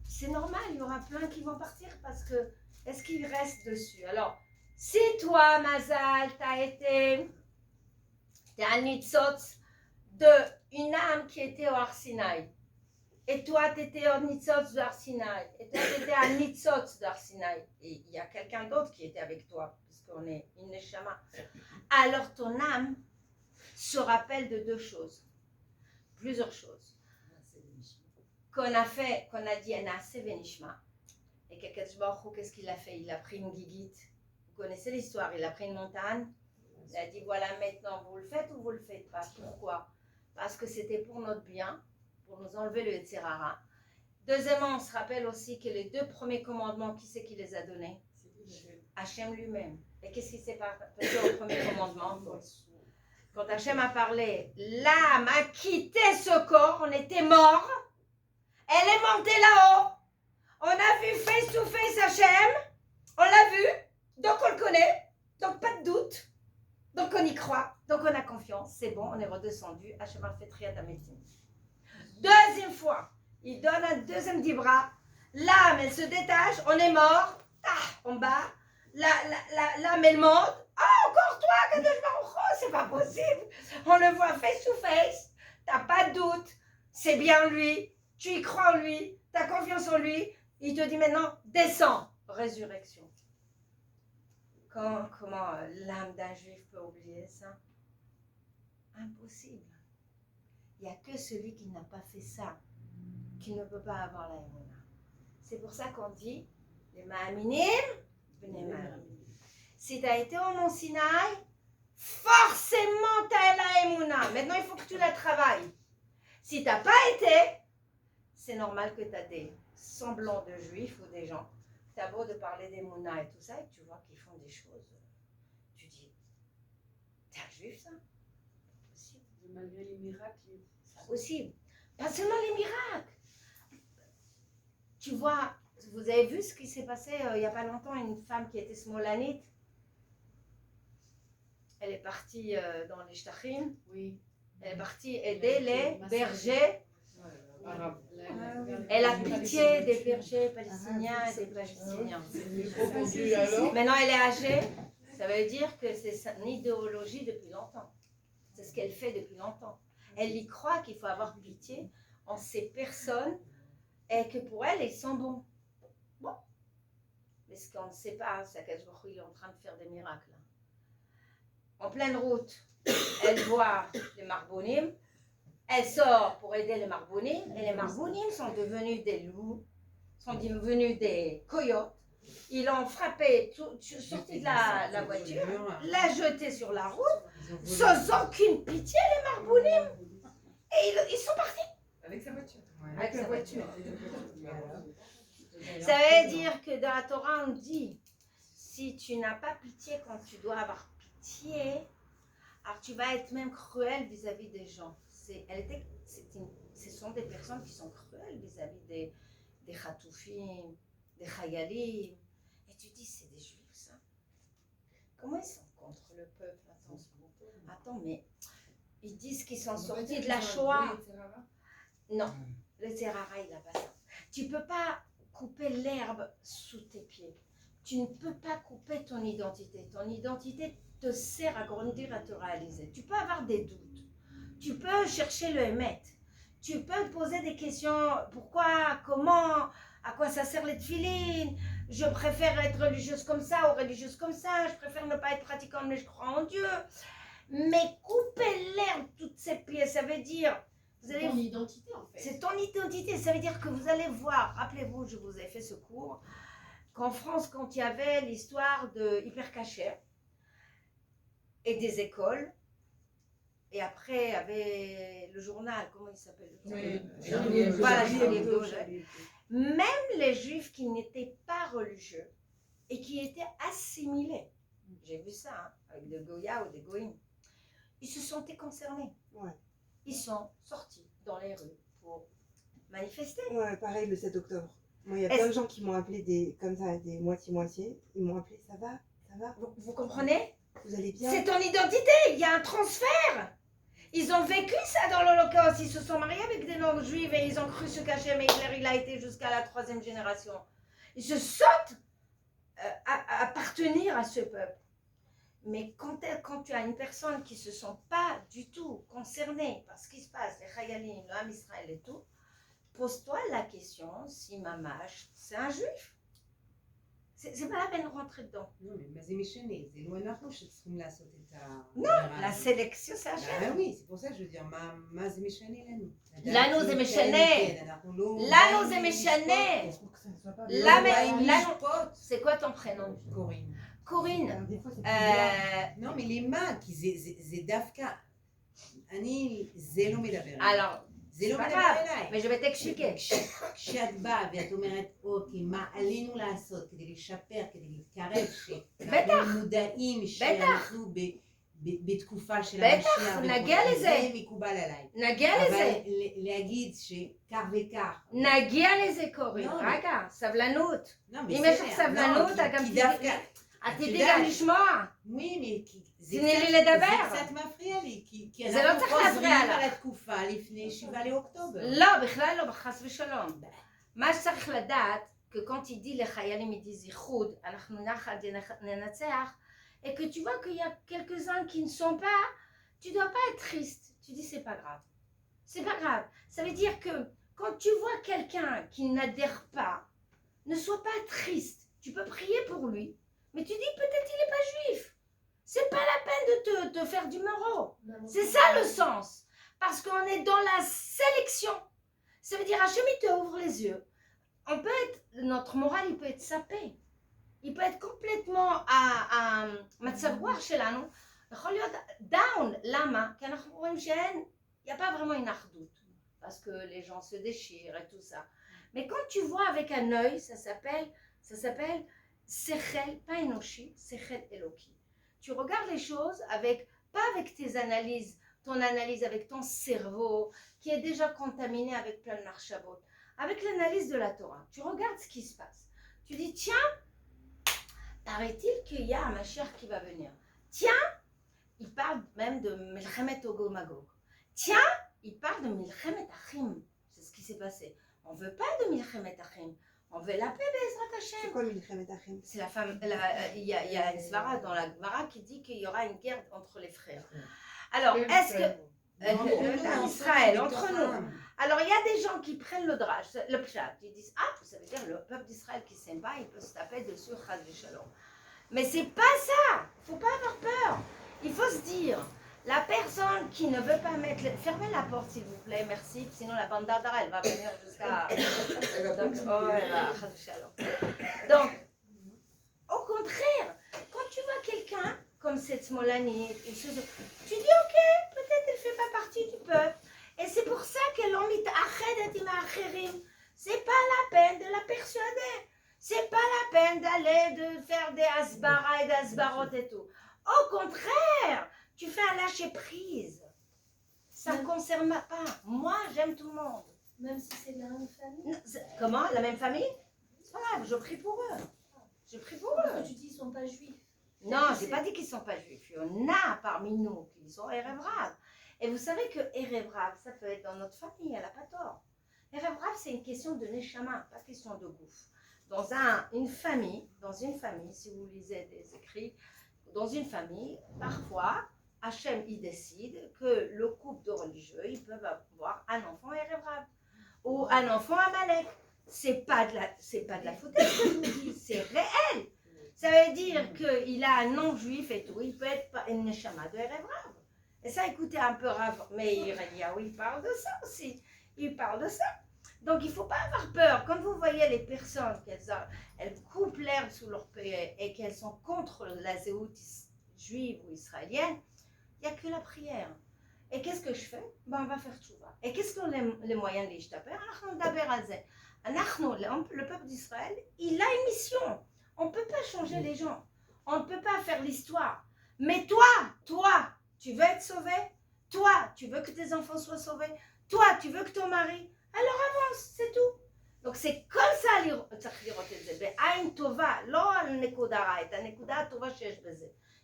c'est normal, il y aura plein qui vont partir parce que, est-ce qu'ils restent dessus? Alors, si toi, Mazal, t'es un nitzotz d'une âme qui était au Arsinaï, et toi, tu étais au nitzotz de Arsinaï, et toi, tu étais un nitzotz de Arsinaï, et il y a quelqu'un d'autre qui était avec toi, puisqu'on est une neshama, alors ton âme se rappelle de deux choses, plusieurs choses, qu'on a dit Anase Venishma, et qu'Akadosh Baruch Hu, qu'est-ce qu'il a fait? Il a pris une guiguite. Vous connaissez l'histoire, il a pris une montagne, il a dit voilà maintenant vous le faites ou vous le faites pas. Pourquoi? Parce que c'était pour notre bien, pour nous enlever le Yetzirara. Deuxièmement, on se rappelle aussi que les 2 premiers commandements, qui c'est qui les a donnés? Hachem lui-même. Et qu'est-ce qui s'est passé au premier commandement? Quand Hachem a parlé, l'âme a quitté ce corps, on était mort, elle est montée là-haut, on a vu face to face Hachem, on l'a vu, donc on le connaît, donc pas de doute, donc on y croit, donc on a confiance, c'est bon, on est redescendu, Hachem a fait Triad Ametim. Deuxième fois, il donne un deuxième dibra, l'âme elle se détache, on est mort, en bas, l'âme elle monte, encore toi, Kadosh Baruch Hu, c'est pas possible, on le voit face to face, t'as pas de doute, c'est bien lui, tu y crois en lui, t'as confiance en lui, il te dit maintenant, descends, résurrection. Comment l'âme d'un juif peut oublier ça? Impossible. Il n'y a que celui qui n'a pas fait ça, qui ne peut pas avoir la émouna. C'est pour ça qu'on dit, les ma'aminim, venez ma'aminim. Si tu as été au Mont Sinaï, forcément tu as la émouna. Maintenant, il faut que tu la travailles. Si tu n'as pas été, c'est normal que tu as des semblants de juifs ou des gens. Tu as beau de parler des mounas et tout ça, et tu vois qu'ils font des choses. Tu dis, t'es un juif ça? C'est possible. Malgré les miracles. C'est pas possible. Pas seulement les miracles. Tu vois, vous avez vu ce qui s'est passé il n'y a pas longtemps, une femme qui était smolanite, elle est partie dans les Shtachim, Oui. elle est partie aider les Massage. bergers. Arabe. Elle a pitié des bergers palestiniens et des palestiniens. Répondu alors. Maintenant, elle est âgée, ça veut dire que c'est son idéologie depuis longtemps. C'est ce qu'elle fait depuis longtemps. Elle y croit qu'il faut avoir pitié en ces personnes et que pour elle, ils sont bons. Bon. Mais ce qu'on ne sait pas, c'est qu'Akadosh Baruch Hu, il est en train de faire des miracles. En pleine route, elle voit les Marbonim. Elle sort pour aider les Marbonim. Et les Marbonim sont devenus des loups, sont devenus des coyotes. Ils l'ont frappé, sorti de la voiture, l'a jeté sur la route, sans aucune pitié, les Marbonim. Et ils sont partis. Avec sa voiture. Avec sa voiture. Ça veut dire que dans la Torah, on dit, si tu n'as pas pitié quand tu dois avoir pitié, alors tu vas être même cruel vis-à-vis des gens. Ce sont des personnes qui sont cruelles vis-à-vis des Khatoufim, des Chayalim. Et tu dis, c'est des Juifs, ça. Comment ils sont contre le peuple? Attends, mais ils disent qu'ils sont sortis de la Shoah. Non, le Zerara, il n'a pas ça. Tu ne peux pas couper l'herbe sous tes pieds. Tu ne peux pas couper ton identité. Ton identité te sert à grandir, à te réaliser. Tu peux avoir des doutes. Tu peux chercher le émet. Tu peux te poser des questions. Pourquoi? Comment? À quoi ça sert les tefilines? Je préfère être religieuse comme ça ou religieuse comme ça. Je préfère ne pas être pratiquante, mais je crois en Dieu. Mais couper l'herbe toutes ses pieds, ça veut dire... C'est ton identité en fait. C'est ton identité, ça veut dire que vous allez voir, rappelez-vous, je vous ai fait ce cours, qu'en France, quand il y avait l'histoire de Hypercacher et des écoles, et après il y avait le journal, comment il s'appelle? Voilà, Charlie Hebdo. Même les juifs qui n'étaient pas religieux et qui étaient assimilés, j'ai vu ça, hein, avec des Goya ou des Goïms, ils se sentaient concernés. Ouais. Ils sont sortis dans les rues pour manifester. Ouais, pareil le 7 octobre. Moi, il y a plein de gens qui m'ont appelé comme ça, des moitié-moitié. Ils m'ont appelé, ça va? Ça va? Vous comprenez? Vous allez bien? C'est ton identité, il y a un transfert. Ils ont vécu ça dans l'Holocauste, ils se sont mariés avec des non-juifs et ils ont cru se cacher, mais Hitler, il a été jusqu'à la 3e génération. Ils se sentent appartenir à ce peuple. Mais quand tu as une personne qui ne se sent pas du tout concernée par ce qui se passe, les Chayalim, le Ham Israël et tout, pose-toi la question si Mamash, c'est un juif. C'est pas la peine de rentrer dedans. לא, מה זה משנה? זה לא אנחנו שצריכים לעשות את La sélection, c'est Hachem. Ah oui, c'est pour ça que je veux dire, מה זה משנה לנו? לנו זה משנה. אנחנו לא... לנו זה משנה. C'est quoi ton prénom? קוראים. Corinne. לא, מלימה, כי זה דווקא... אני, זה לא מדבר. Alors, זה c'est לא pas מדבר grave, אליי. mais je vais t'expliquer. כשאת באה ואת אומרת, אוקיי, מה עלינו לעשות כדי לשפר, כדי להתקרב, בטח. שאנחנו מודעים שאנחנו בתקופה של בטח, המשיח, נגיע לזה. זה מקובל עליי. נגיע אבל לזה. להגיד שכך וכך. נגיע לזה, קורין. לא. רגע, סבלנות. לא, אם בסדר. יש לך סבלנות, לא, אתה גם כי דווקא... את תדעי גם לשמוע. Oui, mais תני לי לדבר. זה קצת מפריע לי, כי זה לא אנחנו צריך להפריע חוזרים לך. על התקופה לפני 7 לאוקטובר. לא, בכלל לא, חס ושלום. מה שצריך לדעת, que quand il dit les חיילים, ils disent ייחוד, אנחנו נחד ננצח, et que tu vois qu'il y a quelques-uns qui ne sont pas, tu dois pas être triste. Tu dis c'est pas grave. C'est pas grave. Ça veut dire que quand tu vois quelqu'un qui n'adhère pas, ne sois pas triste. Tu peux prier pour lui, mais tu dis peut-être il n'est pas juif. C'est pas la peine de te faire du moro. C'est ça le sens. Parce qu'on est dans la sélection. Ça veut dire Hachem il te ouvre les yeux. On peut être, notre morale il peut être sapé. Il peut être complètement à מצב רוח שלנו, יכול להיות down. למה? כי אנחנו רואים שאין, il n'y a pas vraiment une אחדות. Parce que les gens se déchirent et tout ça. Mais quand tu vois avec un œil, ça s'appelle Sechel, pas Enoshi, Sechel Eloki. Tu regardes les choses avec, pas avec tes analyses, ton analyse avec ton cerveau qui est déjà contaminé avec plein de marchavot, avec l'analyse de la Torah. Tu regardes ce qui se passe. Tu dis, tiens, paraît-il qu'il y a un Mashiach qui va venir. Tiens, il parle même de Milchemet Ogog Magog. Tiens, il parle de Milchemet Achim. C'est ce qui s'est passé. On ne veut pas de Milchemet Achim. On veut la paix, Bezrat C'est Hashem. quoi Milchemet Achim? C'est la femme. Il y a une svara dans la Gemara qui dit qu'il y aura une guerre entre les frères. Alors, est-ce que. Israël, entre nous. Alors, il y a des gens qui prennent le drach, le pshat, ils disent ah, ça veut dire le peuple d'Israël qui s'aime pas, il peut se taper dessus, chas v'shalom. Mais c'est pas ça. Il faut pas avoir peur. Il faut se dire, la personne qui ne veut pas mettre, fermez la porte s'il vous plaît, merci, sinon la bande d'Adara elle va venir jusqu'à. Donc, oh là là, chas v'shalom. Donc, au contraire, quand tu vois quelqu'un comme cette Smolani, tu dis ok, peut-être elle fait pas partie du peuple. Et c'est pour ça que l'on mit achedet im acherim. C'est pas la peine de la persuader. C'est pas la peine d'aller de faire des asbara et des asbarot et tout. Au contraire, tu fais un lâcher prise. Ça ne concerne pas. Moi, j'aime tout le monde. Même si c'est la même famille. Non, comment? La même famille? C'est pas grave, je prie pour eux. Je prie pour Parce eux. que tu dis qu'ils sont pas juifs. Non, j'ai pas dit qu'ils ne sont pas juifs. Il y en a parmi nous qui sont Erev Rav. Et vous savez que Erev Rav, ça peut être dans notre famille, elle n'a pas tort. Erev Rav, c'est une question de neshama, pas question de gouffre. Dans une famille, si vous lisez des écrits, dans une famille, parfois, Hachem, il décide que le couple de religieux, ils peuvent avoir un enfant Erev Rav ou un enfant Amalek. C'est pas de la foutaise que je vous dis, c'est réel. Ça veut dire qu'il a un nom juif et tout, il peut être une neshama de Erev Rav. Et ça, écoutez un peu Rav, mais il parle de ça aussi. Il parle de ça. Donc, il ne faut pas avoir peur. Quand vous voyez les personnes, elles coupent l'herbe sous leur pied et qu'elles sont contre la zéout juive ou israélienne, il n'y a que la prière. Et qu'est-ce que je fais? On va faire tchouva. Et qu'est-ce qu'on a les moyens de l'ishtaper? Le peuple d'Israël, il a une mission. On ne peut pas changer les gens. On ne peut pas faire l'histoire. Mais toi, tu veux être sauvé? Toi, tu veux que tes enfants soient sauvés? Toi, tu veux que ton mari? Alors avance, c'est tout. Donc c'est comme ça,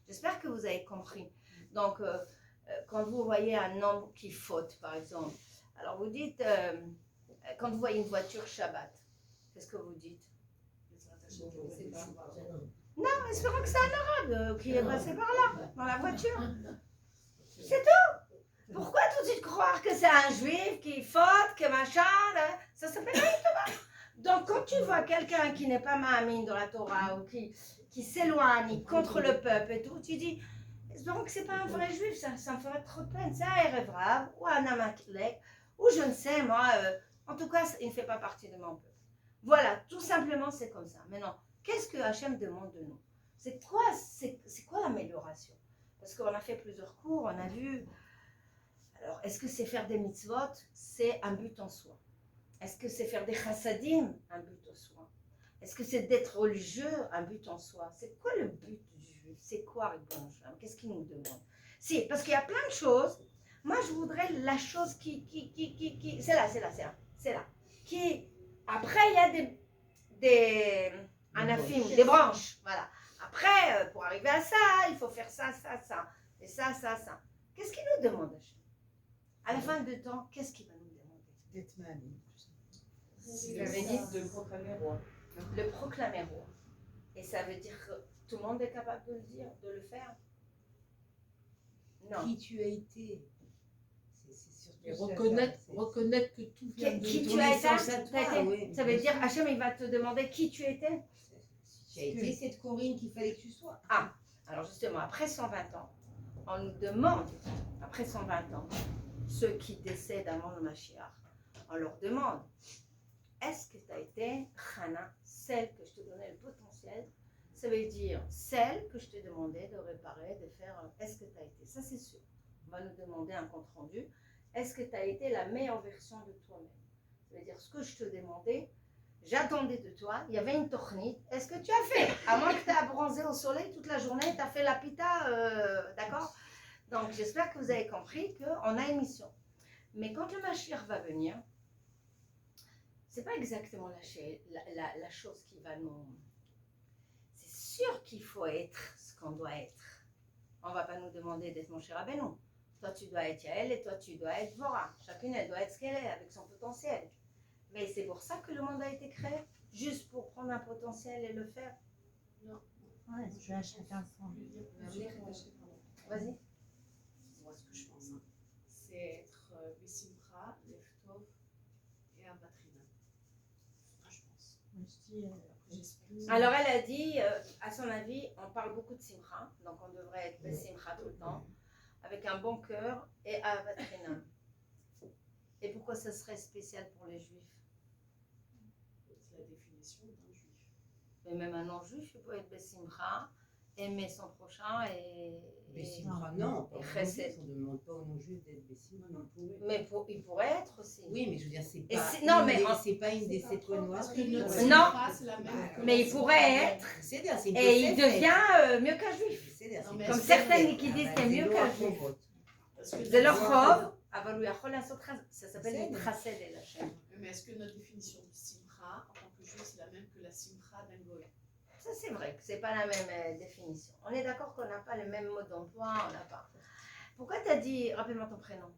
j'espère que vous avez compris. Donc, quand vous voyez un homme qui faute, par exemple, alors vous dites, quand vous voyez une voiture Shabbat, qu'est-ce que vous dites? Non, espérons que c'est un arabe qui est passé par là, dans la voiture. C'est tout. Pourquoi tout de suite croire que c'est un juif qui faute, que machin, ça s'appelle un Torah. Donc quand tu vois quelqu'un qui n'est pas ma'amine dans la Torah ou qui s'éloigne contre le peuple et tout, tu dis, espérons que c'est pas un vrai juif, ça me ferait trop de peine. C'est un Erev Rav ou un Amaklek, ou je ne sais, moi, en tout cas, il ne fait pas partie de mon peuple. Voilà, tout simplement, c'est comme ça. Maintenant, qu'est-ce que Hachem demande de nous? C'est quoi l'amélioration? Parce qu'on a fait plusieurs cours, on a vu. Alors, est-ce que c'est faire des mitzvot? C'est un but en soi. Est-ce que c'est faire des chassadim? Un but en soi. Est-ce que c'est d'être religieux? Un but en soi. C'est quoi le but du juif? C'est quoi, qu'est-ce qu'il nous demande? Si, parce qu'il y a plein de choses. Moi, je voudrais la chose qui c'est là. Après, il y a des anafim, des branches. Voilà. Après, pour arriver à ça, il faut faire ça, et ça. Qu'est-ce qu'il nous demande, Hachem? À la fin du temps, qu'est-ce qu'il va nous demander? D'être mamie. Il avait dit de proclamer roi. Le proclamer roi. Et ça veut dire que tout le monde est capable de le dire, de le faire? Non. Qui tu as été. C'est surtout Et ça, reconnaître que tout vient de Qui ton tu as essence à été? toi, oui, Ça veut bien dire, sûr. Hachem, il va te demander qui tu étais? Si tu as été cette Corinne qu'il fallait que tu sois. Ah, alors justement, après 120 ans, on nous demande, après 120 ans, ceux qui décèdent avant le Mashiach, on leur demande, est-ce que tu as été Chana, celle que je te donnais le potentiel? Ça veut dire celle que je te demandais de réparer, de faire, est-ce que tu as été? Ça c'est sûr. On va nous demander un compte rendu. Est-ce que tu as été la meilleure version de toi-même? Ça veut dire ce que je te demandais, j'attendais de toi, il y avait une tornite. Est-ce que tu as fait? À moins que tu as bronzé au soleil toute la journée, tu as fait la pita, d'accord? Donc j'espère que vous avez compris qu'on a une mission. Mais quand le Mashiach va venir, c'est pas exactement la chose qui va nous... C'est sûr qu'il faut être ce qu'on doit être. On ne va pas nous demander d'être mon cher Rabbeinu. Toi, tu dois être Yael et toi, tu dois être Vora. Chacune, elle doit être ce qu'elle est, avec son potentiel. Mais c'est pour ça que le monde a été créé. Juste pour prendre un potentiel et le faire. Ouais, je vais à chacun son. Vas-y. Moi, ce que je pense, hein, c'est être Bessimcha, Leftov et Abatrina. C'est ce que je pense. Moi, je dis, J'espère. Alors, elle a dit, à son avis, on parle beaucoup de Simcha. Donc, on devrait être Simcha tout le temps. Avec un bon cœur et Avatrinam. Et pourquoi ça serait spécial pour les juifs? C'est la définition d'un juif. Mais même un non-juif, il peut être Bessimcha, aimer son prochain et. Bessimcha, non, pas et aux chesed. non-juifs, on ne demande pas aux non-juifs d'être Bessimcha. Mais il pourrait être aussi. Oui, mais je veux dire, c'est Et pas, c'est- non, mais en- c'est pas une des sept lois noires. Parce que notre Non. Simcha, c'est la même. que Mais la il pourrait être. C'est-à-dire, c'est une Et il Tosefet. devient mieux qu'un juif. C'est-à-dire, Non, c'est mais une Comme est-ce que- certaines qui disent qu'il est mieux qu'un juif. Parce que C'est leur notre- chov. Avalou yachol asot chas- Ça s'appelle C'est- une tracée de la chaîne. Mais est-ce que notre définition de Simcha, en tant que juif, c'est la même que la Simcha d'un goy? Ça, c'est vrai que c'est pas la même définition. On est d'accord qu'on n'a pas le même mode d'emploi, on n'a pas. Pourquoi tu as dit, rappelle-moi ton prénom,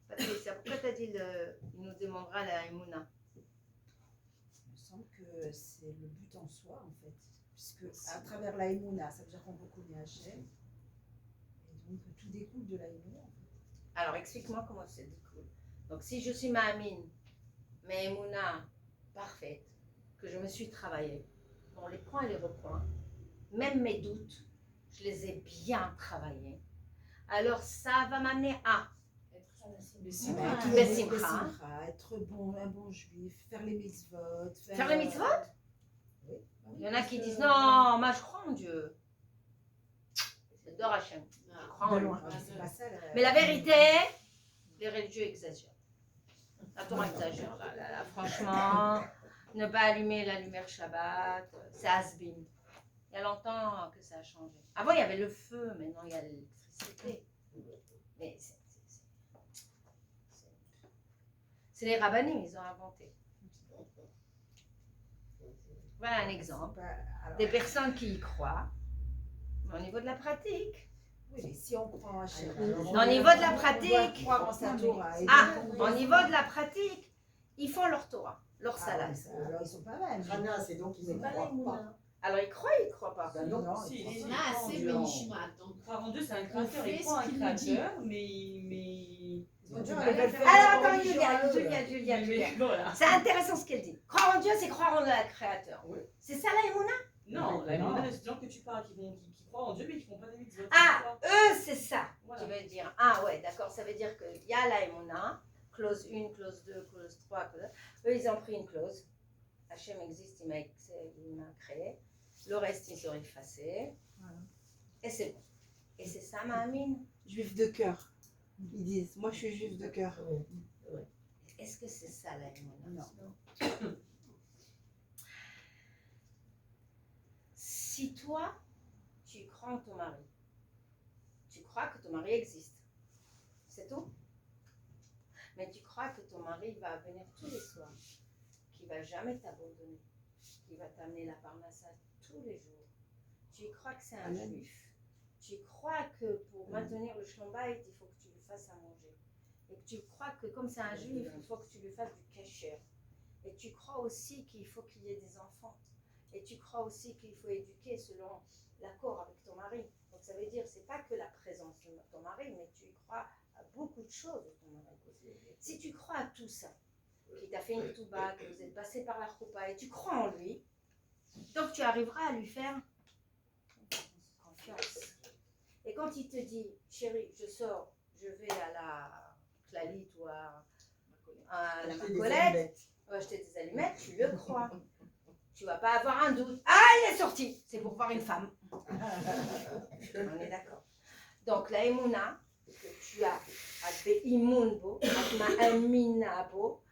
Patricia, pourquoi tu as dit il nous demandera la Emouna? Il me semble que c'est le but en soi, en fait. Puisque à travers la Emouna, ça veut dire qu'on reconnaît Hachem. Et donc tout découle de la Emouna. En fait. Alors, explique-moi comment c'est découle. Donc, si je suis Ma'amine, mais Emouna parfaite, que je me suis travaillée, dans les points et les recoins, même mes doutes, je les ai bien travaillés. Alors, ça va m'amener à Bessimcha. Ah, Être Bessimcha. Bessimcha, être bon, un bon juif, faire les mitzvot. faire les mitzvot. Oui. Il y en a qui disent non, moi je crois en Dieu. C'est Dor Hachem. Je crois en De lui. loin. C'est pas ça, Mais la vérité, les religieux exagèrent. La Torah exagère. Là, franchement, ne pas allumer la lumière Shabbat, c'est has-been. Il y a longtemps que ça a changé. Avant, il y avait le feu, maintenant il y a l'électricité. Mais c'est les rabbinim, ils ont inventé. Voilà un exemple. Des personnes qui y croient, mais au niveau de la pratique. Oui, mais si on croit en Hachem. Au niveau de la pratique. On doit croire en sa Torah. Et Ah, donc, au niveau de la pratique, ils font leur Torah, leur Ah, salade. ouais, ça, alors ils sont pas mal. Rana, c'est donc ils ne croient pas. Alors ils croient pas. Ben non, Non, si, ils si, Et ils là, croient en c'est Dieu. Benishma. Donc, Croire en Dieu, c'est un On créateur. fait Il croit ce un qu'il nous dit. créateur, mais. Alors attends, Julia. Mais voilà. C'est intéressant ce qu'elle dit. Croire en Dieu, c'est croire en le Créateur. Oui. C'est ça la Emouna? Non, la Emouna, c'est des gens que tu parles, qui croient en Dieu, mais qui ne font pas des mitzvot. Ah, eux, c'est ça. Voilà. Tu veux dire. Ah ouais, d'accord. Ça veut dire qu'il y a la Emouna, clause 1, clause 2, clause 3, clause... Eux, ils ont pris une clause. Hachem existe, il m'a créé. Le reste, ils ont effacé. Voilà. Et c'est bon. Et c'est ça, ma amine. Juif de cœur. Ils disent, moi je suis juif de cœur. Est-ce que c'est ça la Emouna? Non. Si toi, tu crois en ton mari, tu crois que ton mari existe, c'est tout. Mais tu crois que ton mari va venir tous les soirs, qu'il ne va jamais t'abandonner, qu'il va t'amener la parnassa tous les jours. Tu crois que c'est un Amen. juif. Tu crois que pour maintenir le shalom bayit, il faut que tu lui fasses à manger. Et que tu crois que comme c'est un juif, il faut que tu lui fasses du kasher. Et tu crois aussi qu'il faut qu'il y ait des enfants. Et tu crois aussi qu'il faut éduquer selon l'accord avec ton mari. Donc ça veut dire, c'est pas que la présence de ton mari, mais tu y crois à beaucoup de choses de ton mari. Si tu crois à tout ça, qu'il t'a fait une touba, que vous êtes passé par la choupa, et tu crois en lui, donc tu arriveras à lui faire confiance. Et quand il te dit, chérie, je sors, je vais à la Clalit ou à la Acheter des Macolette, allumettes. acheter des allumettes, tu le crois. Tu vas pas avoir un doute. Ah, il est sorti. C'est pour voir une femme. On est d'accord. Donc la Emouna que tu as, avec Imoun bo, avec Amina bo,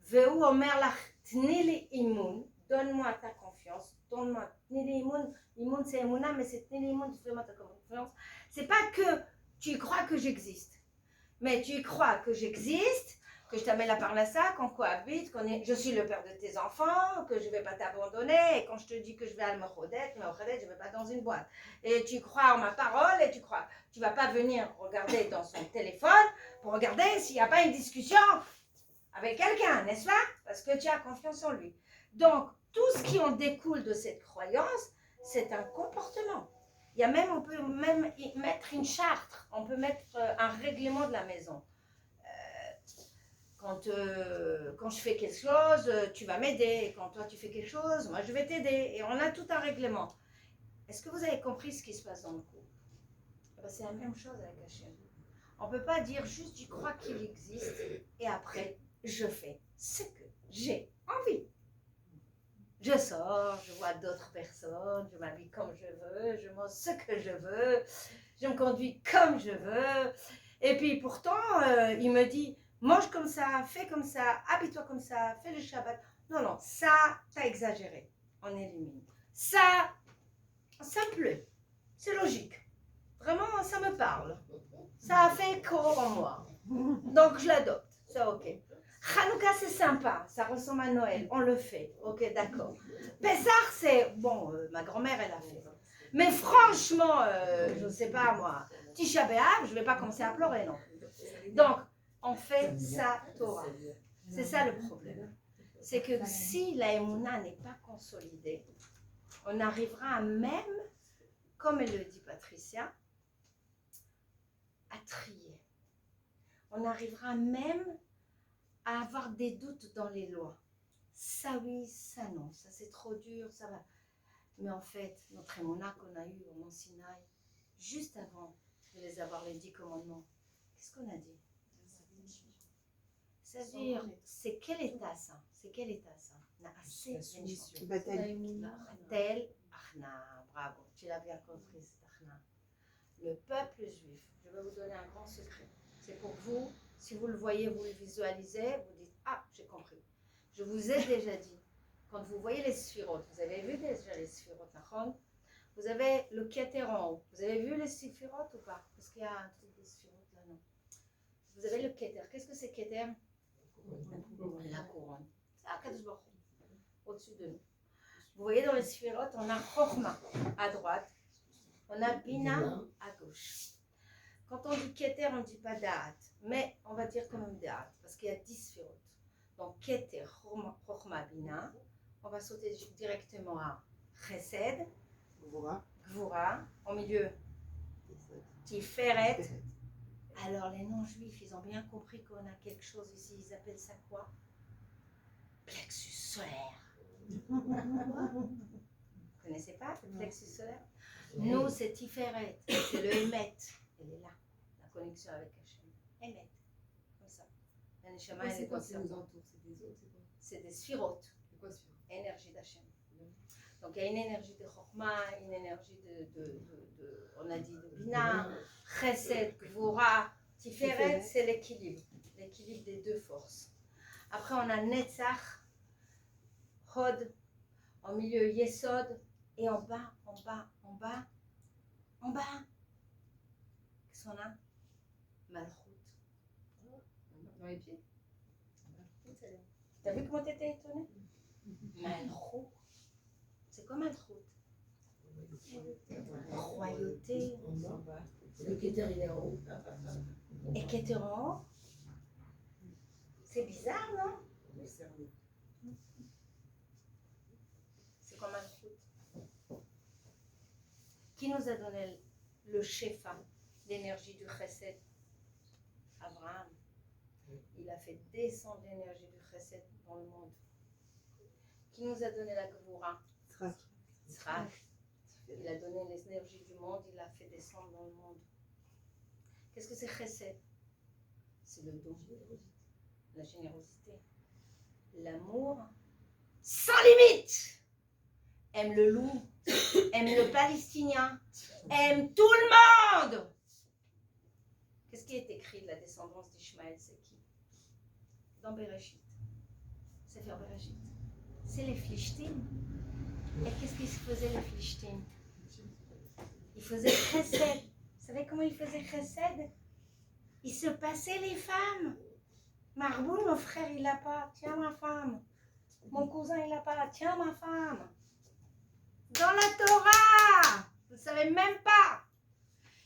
Veu Omer lach Tnili Imoun, donne-moi ta confiance, donne-moi Tnili Imoun. Imoun c'est Emouna, mais c'est Tnili Imoun, fais-moi ta confiance. C'est pas que tu crois que j'existe, mais tu crois que j'existe, que je t'amène la parnassa, qu'on cohabite, je suis le père de tes enfants, que je ne vais pas t'abandonner. Et quand je te dis que je vais à Al-Mokhodet, je ne vais pas dans une boîte. Et tu crois en ma parole et tu ne vas pas venir regarder dans son téléphone pour regarder s'il n'y a pas une discussion avec quelqu'un, n'est-ce pas? Parce que tu as confiance en lui. Donc, tout ce qui en découle de cette croyance, c'est un comportement. On peut même y mettre une charte, on peut mettre un règlement de la maison. Quand je fais quelque chose, tu vas m'aider. Quand toi tu fais quelque chose, moi je vais t'aider. Et on a tout un règlement. Est-ce que vous avez compris ce qui se passe dans le couple? C'est la même chose avec Hachem. On ne peut pas dire juste tu crois qu'il existe et après je fais ce que j'ai envie. Je sors, je vois d'autres personnes, je m'habille comme je veux, je mange ce que je veux, je me conduis comme je veux. Et puis pourtant, il me dit, mange comme ça, fais comme ça, habille-toi comme ça, fais le Shabbat. Non, ça, t'as exagéré. On élimine. Ça me plaît. C'est logique. Vraiment, ça me parle. Ça a fait écho en moi. Donc, je l'adopte. C'est OK. Hanouka, c'est sympa. Ça ressemble à Noël. On le fait. OK, d'accord. Pessah, c'est... Bon, ma grand-mère, elle a fait. Mais franchement, je ne sais pas, moi, Tisha B'Av, je ne vais pas commencer à pleurer, non. Donc, on fait sa Torah. C'est ça le problème. C'est que si la Emouna n'est pas consolidée, on arrivera même, comme elle le dit Patricia, à trier. On arrivera même à avoir des doutes dans les lois. Ça oui, ça non, ça c'est trop dur, ça va. Mais en fait, notre Emouna qu'on a eu au Mont Sinaï, juste avant de les avoir les 10 commandements, qu'est-ce qu'on a dit? C'est-à-dire, c'est quel état ça? C'est quel état ça? Tel Achna, bravo, tu l'as bien compris, c'est Achna. Le peuple juif, je vais vous donner un grand secret. C'est pour vous, si vous le voyez, vous le visualisez, vous dites, ah, j'ai compris. Je vous ai déjà dit, quand vous voyez les sphirotes, vous avez vu déjà les sphirotes, vous avez le Keter en haut. Vous avez vu les sphirotes ou pas? Parce qu'il y a un truc de sphirotes là, non. Vous avez le Keter. Qu'est-ce que c'est Keter? La couronne. C'est Akadosh Baruch Hu, au-dessus de nous. Vous voyez dans les sphirotes, on a Chokhma à droite, on a Bina à gauche. Quand on dit Keter, on ne dit pas Da'at, mais on va dire quand même Da'at, parce qu'il y a 10 sphirotes. Donc Keter, Chokhma, Bina, on va sauter directement à Chesed, Gvura, au milieu, Tiferet. Alors les non-juifs, ils ont bien compris qu'on a quelque chose ici, ils appellent ça quoi? Plexus solaire. Vous connaissez pas le plexus solaire? Nous, c'est Tiferet, c'est le Emet. Elle est là, la connexion avec Hachem. Emet, comme ça. La Neshama, elle est dans ce entoure. C'est des sphirotes. C'est quoi sphirote? Énergie d'Hachem. Donc il y a une énergie de Chokhma, une énergie on a dit de Bina, Chesed, Gvura, Tiferet, c'est l'équilibre des deux forces. Après on a Netzach, Hod, au milieu Yesod, et en bas. Qu'est-ce qu'on a? Malchut. Dans les pieds. T'as vu comment t'étais étonnée? Malchut. C'est comme un trou. Royauté. Le Keter, il est en haut. Et Keter en haut? C'est bizarre, non? C'est comme un trou. Qui nous a donné le Shefa, l'énergie du Chesed? Abraham. Il a fait descendre l'énergie du Chesed dans le monde. Qui nous a donné la Gvura? Tzrak. Il a donné l'énergie du monde, il l'a fait descendre dans le monde. Qu'est-ce que c'est Chesed? C'est le don, la générosité, l'amour sans limite. Aime le loup, aime le palestinien, aime tout le monde. Qu'est-ce qui est écrit de la descendance d'Ishmaël? C'est qui? Dans Bereshit. C'est faire Bereshit. C'est les Philistines. Et qu'est-ce qu'ils faisaient les Philistines? Ils faisaient Chesed. Vous savez comment ils faisaient Chesed? Ils se passaient les femmes. Marboul, mon frère, il l'a pas. Tiens, ma femme. Mon cousin, il l'a pas. Tiens, ma femme. Dans la Torah, vous ne savez même pas.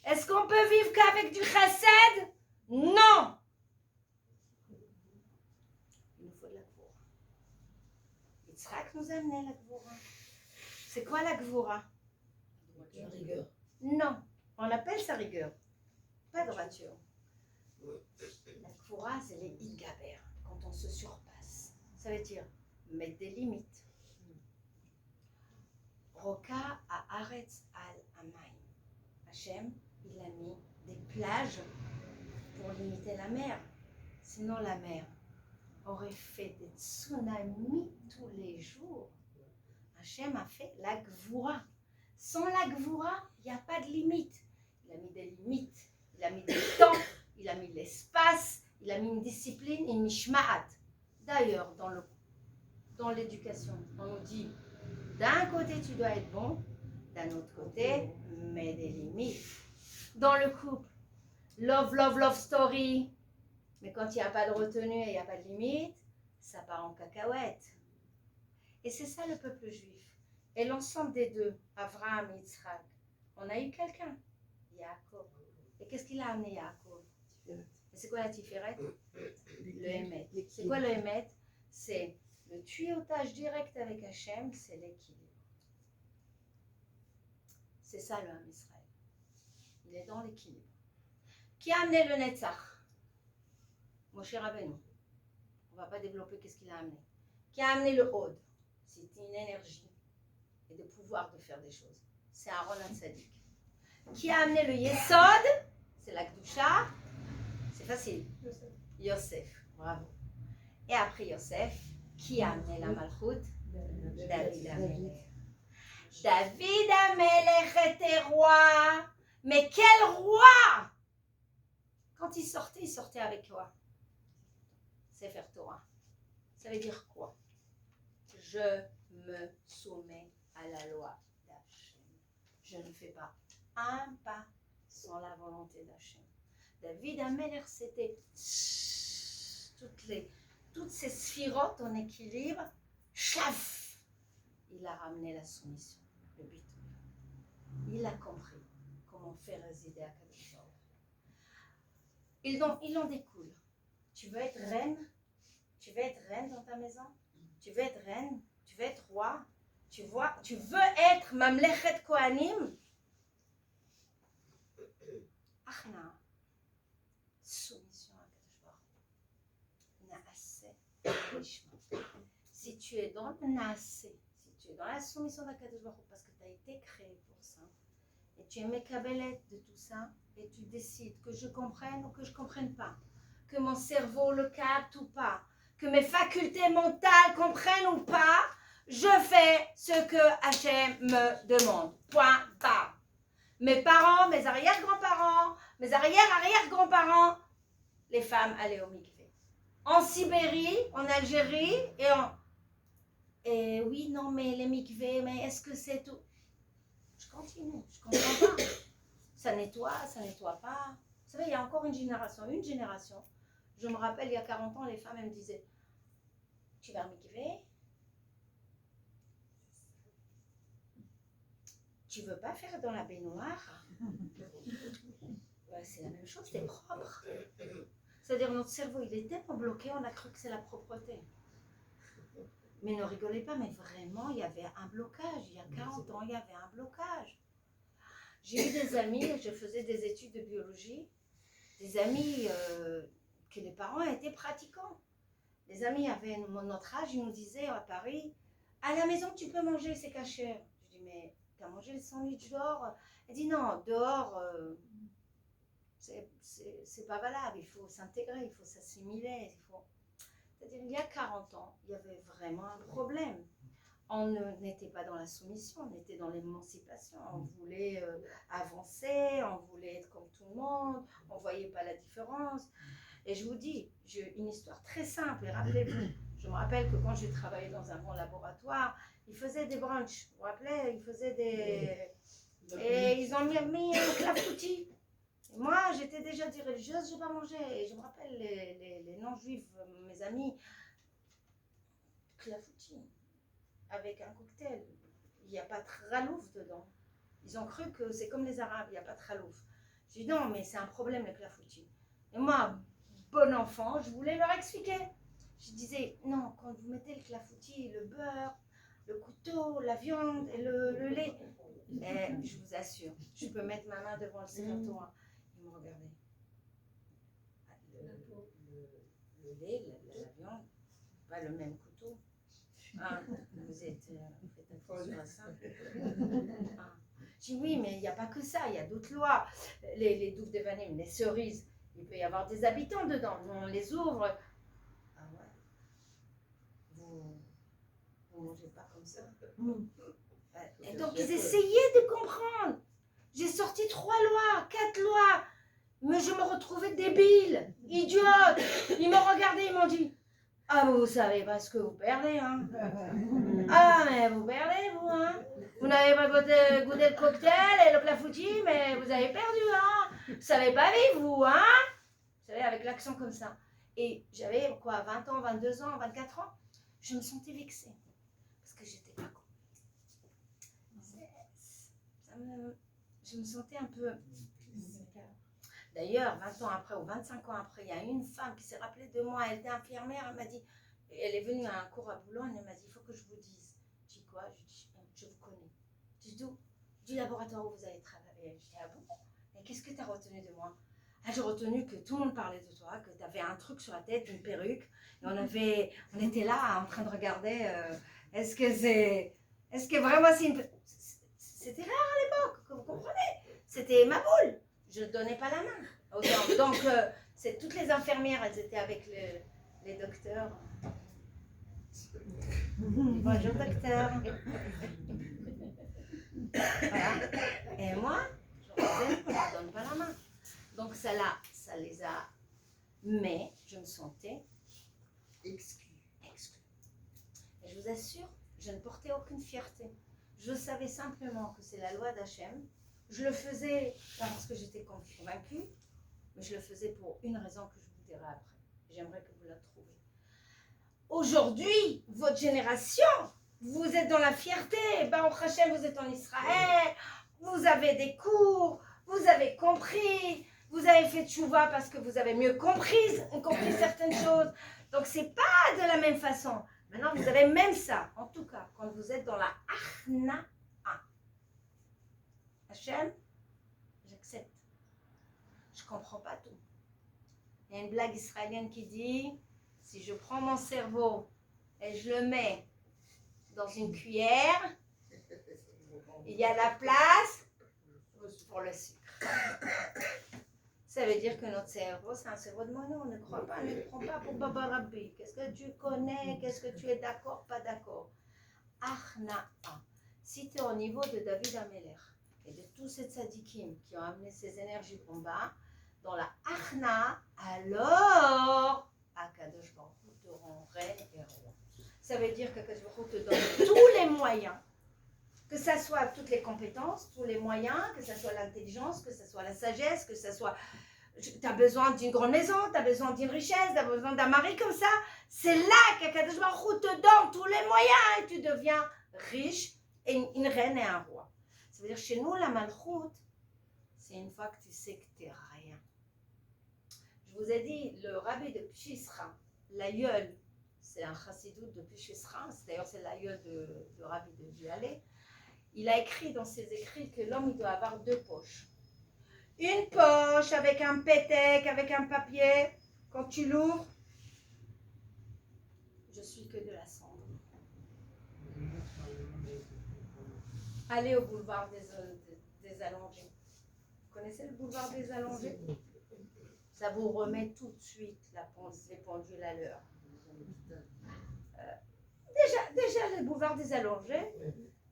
Est-ce qu'on peut vivre qu'avec du chesed? Non. Il nous faut de la gvoura. Yitzhak nous a amené la gvoura. C'est quoi la gvoura? La rigueur. Non, on appelle ça rigueur. Pas droiture. La gvoura, c'est les idgaber, quand on se surpasse. Ça veut dire mettre des limites. Roka à Aretz al-Amaim. Hachem, il a mis des plages pour limiter la mer. Sinon, la mer aurait fait des tsunamis tous les jours. Hachem a fait la gvoura. Sans la gvoura, il n'y a pas de limite. Il a mis des limites, il a mis des temps, il a mis l'espace, il a mis une discipline, une mishma'at. D'ailleurs, dans l'éducation, on nous dit, d'un côté tu dois être bon, d'un autre côté, mets des limites. Dans le couple, love, love, love story, mais quand il n'y a pas de retenue et il n'y a pas de limite, ça part en cacahuète. Et c'est ça le peuple juif. Et l'ensemble des deux, Avraham et Yitzhak, on a eu quelqu'un, Yaakov. Et qu'est-ce qu'il a amené Yaakov? Et c'est quoi la Tiferet? Le Hémet. C'est quoi le Hémet? C'est le tuyautage direct avec Hachem, c'est l'équilibre. C'est ça le Ham Israël. Il est dans l'équilibre. Qui a amené le Netzach? Moshe Rabbeinu. On ne va pas développer qu'est-ce qu'il a amené. Qui a amené le Hod? C'est une énergie et de pouvoir de faire des choses. C'est Aaron HaTzadik. Qui a amené le Yesod? C'est la Kedusha. C'est facile. Yosef. Bravo. Et après Yosef, qui a amené la Malchut? David Amelech. David Amelech était roi. Mais quel roi! Quand il sortait avec quoi? Sefer Torah. Ça veut dire quoi? Je me soumets à la loi d'Hachem. Je ne fais pas un pas sans la volonté d'Hachem. David Amelech, c'était toutes ces sphirotes en équilibre. Chaf! Il a ramené la soumission, le but. Il a compris comment faire résider à Kadosh Baruch. Il en découle. Tu veux être reine? Tu veux être reine dans ta maison? Tu veux être reine? Tu veux être roi? Tu veux être Mamlechet Kohanim? Achna. Soumission à Kadosh Baruch. Naaseh Lishma. Si tu es dans le Naaseh, si tu es dans la soumission à Kadosh Baruch, parce que tu as été créé pour ça, et tu es Mekabelette de tout ça, et tu décides que je comprenne ou que je ne comprenne pas, que mon cerveau le capte ou pas, que mes facultés mentales comprennent ou pas, je fais ce que Hachem me demande. Point barre. Mes parents, mes arrière-grands-parents, mes arrière-arrière-grands-parents, les femmes allaient au mikvé. En Sibérie, en Algérie, et oui, non, mais les mikvés, mais est-ce que c'est tout? Je continue, je comprends pas. Ça nettoie pas. Vous savez, il y a encore une génération. Je me rappelle, il y a 40 ans, les femmes, elles me disaient, tu vas au mikvé? Tu veux pas faire dans la baignoire? Ouais, c'est la même chose, c'est propre. C'est-à-dire, notre cerveau, il est tellement bloqué, on a cru que c'est la propreté. Mais ne rigolez pas, mais vraiment, il y avait un blocage. Il y a 40 ans, il y avait un blocage. J'ai eu des amis, je faisais des études de biologie, des amis que les parents étaient pratiquants. Les amis avaient notre âge, ils nous disaient à Paris, à la maison tu peux manger, c'est caché. Je dis, mais tu as mangé le sandwich dehors? Elle dit, non, dehors, c'est pas valable, il faut s'intégrer, il faut s'assimiler. C'est-à-dire, il y a 40 ans, il y avait vraiment un problème. On n'était pas dans la soumission, on était dans l'émancipation. On voulait avancer, on voulait être comme tout le monde, on ne voyait pas la différence. Et je vous dis, j'ai une histoire très simple, et rappelez-vous, je me rappelle que quand j'ai travaillé dans un grand laboratoire, ils faisaient des brunchs, vous vous rappelez, ils faisaient des... Et ils ont mis un clafoutis. Et moi, j'étais déjà dit religieuse, je n'ai pas mangé. Et je me rappelle les non-juifs, mes amis, clafoutis, avec un cocktail. Il n'y a pas de ralouf dedans. Ils ont cru que c'est comme les Arabes, il n'y a pas de ralouf. J'ai dit non, mais c'est un problème le clafoutis. Et moi, bon enfant, je voulais leur expliquer. Je disais non, quand vous mettez le clafoutis, le beurre, le couteau, la viande et le lait, et je vous assure, je peux mettre ma main devant le serratoire. Ils me regardaient. Le lait, la viande, pas le même couteau. Ah, vous êtes faites attention à ça. Ah. Je dis oui, mais il n'y a pas que ça, il y a d'autres lois. Les douves de vanille, les cerises, il peut y avoir des habitants dedans. On les ouvre. Ah ouais. Vous ne mangez pas comme ça. Et donc ils essayaient de comprendre. J'ai sorti 3 lois, 4 lois. Mais je me retrouvais débile, idiote. Ils m'ont regardé, ils m'ont dit ah, vous savez pas ce que vous perdez, hein. Ah, mais vous perdez, vous, hein. Vous n'avez pas goûté le cocktail et le clafoutis, mais vous avez perdu, hein. Vous savez pas vivre, vous, hein. Vous savez, avec l'accent comme ça. Et j'avais, quoi, 20 ans, 22 ans, 24 ans. Je me sentais vexée. Parce que j'étais pas con. Je me sentais un peu... D'ailleurs, 20 ans après ou 25 ans après, il y a une femme qui s'est rappelée de moi. Elle était infirmière. Elle m'a dit, elle est venue à un cours à Boulogne. Elle m'a dit, il faut que je vous dise. Je dis quoi? Je dis, je vous connais. Je dis d'où? Du laboratoire où vous avez travaillé. Je dis, ah bon? Et qu'est-ce que tu as retenu de moi? Ah, j'ai retenu que tout le monde parlait de toi, que tu avais un truc sur la tête, une perruque. Et on était là en train de regarder. Est-ce que vraiment c'est une... C'était rare à l'époque, vous comprenez? C'était ma boule. Je ne donnais pas la main. Donc, c'est toutes les infirmières, elles étaient avec les docteurs. Bonjour, docteur. Voilà. Et moi, je ne donne pas la main. Donc, ça les a... Mais je me sentais exclue. Et je vous assure, je ne portais aucune fierté. Je savais simplement que c'est la loi d'Hachem. Je le faisais pas parce que j'étais convaincue, mais je le faisais pour une raison que je vous dirai après. J'aimerais que vous la trouviez. Aujourd'hui, votre génération, vous êtes dans la fierté. Baruch Hashem, vous êtes en Israël, vous avez des cours, vous avez compris, vous avez fait tchouva parce que vous avez mieux compris certaines choses. Donc, c'est pas de la même façon. Maintenant, vous avez même ça. En tout cas, quand vous êtes dans la achna, Hachem, j'accepte. Je ne comprends pas tout. Il y a une blague israélienne qui dit, si je prends mon cerveau et je le mets dans une cuillère, il y a la place pour le sucre. Ça veut dire que notre cerveau, c'est un cerveau de mono. Ne crois pas, ne prends pas pour Baba Rabbi. Qu'est-ce que tu connais? Qu'est-ce que tu es d'accord, pas d'accord? Achna'a. Si tu es au niveau de David Ameler, et de tous ces tzadikim qui ont amené ces énergies combat, dans la achna, alors Akadosh Baruch Hu te rend reine et roi. Ça veut dire qu'Akadosh Baruch Hu te donne tous les moyens, que ce soit toutes les compétences, tous les moyens, que ce soit l'intelligence, que ce soit la sagesse, que ce soit... Tu as besoin d'une grande maison, tu as besoin d'une richesse, tu as besoin d'un mari comme ça. C'est là qu'Akadosh Baruch Hu te donne tous les moyens et tu deviens riche et une reine et un roi. Ça veut dire, chez nous, la malchoute, c'est une fois que tu sais que tu n'es rien. Je vous ai dit, le rabbi de Pchisra, l'aïeul, c'est un chassidoute de Pchisra, d'ailleurs c'est l'aïeul de rabbi de Duhalé, il a écrit dans ses écrits que l'homme, il doit avoir 2 poches. Une poche avec un pétec, avec un papier, quand tu l'ouvres, je suis que de la cendre. Allez au boulevard des Allongés. Vous connaissez le boulevard des Allongés? Ça vous remet tout de suite les pendules à l'heure. Déjà, le boulevard des Allongés,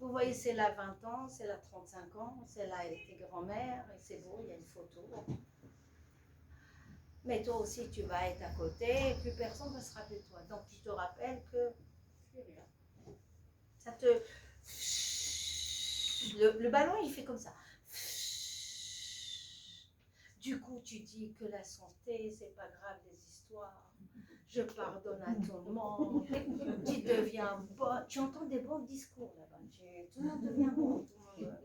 vous voyez, c'est là 20 ans, c'est là 35 ans, c'est là avec tes grands-mères, et c'est beau, il y a une photo. Mais toi aussi, tu vas être à côté, et plus personne ne va se rappeler de toi. Donc, tu te rappelles que tu es rien. Ça te... Le ballon, il fait comme ça. Du tu dis que la santé, c'est pas grave les histoires. Je pardonne à tout le monde. Tu deviens bon. Tu entends des bons discours là-bas. Tout le monde devient bon. Voilà.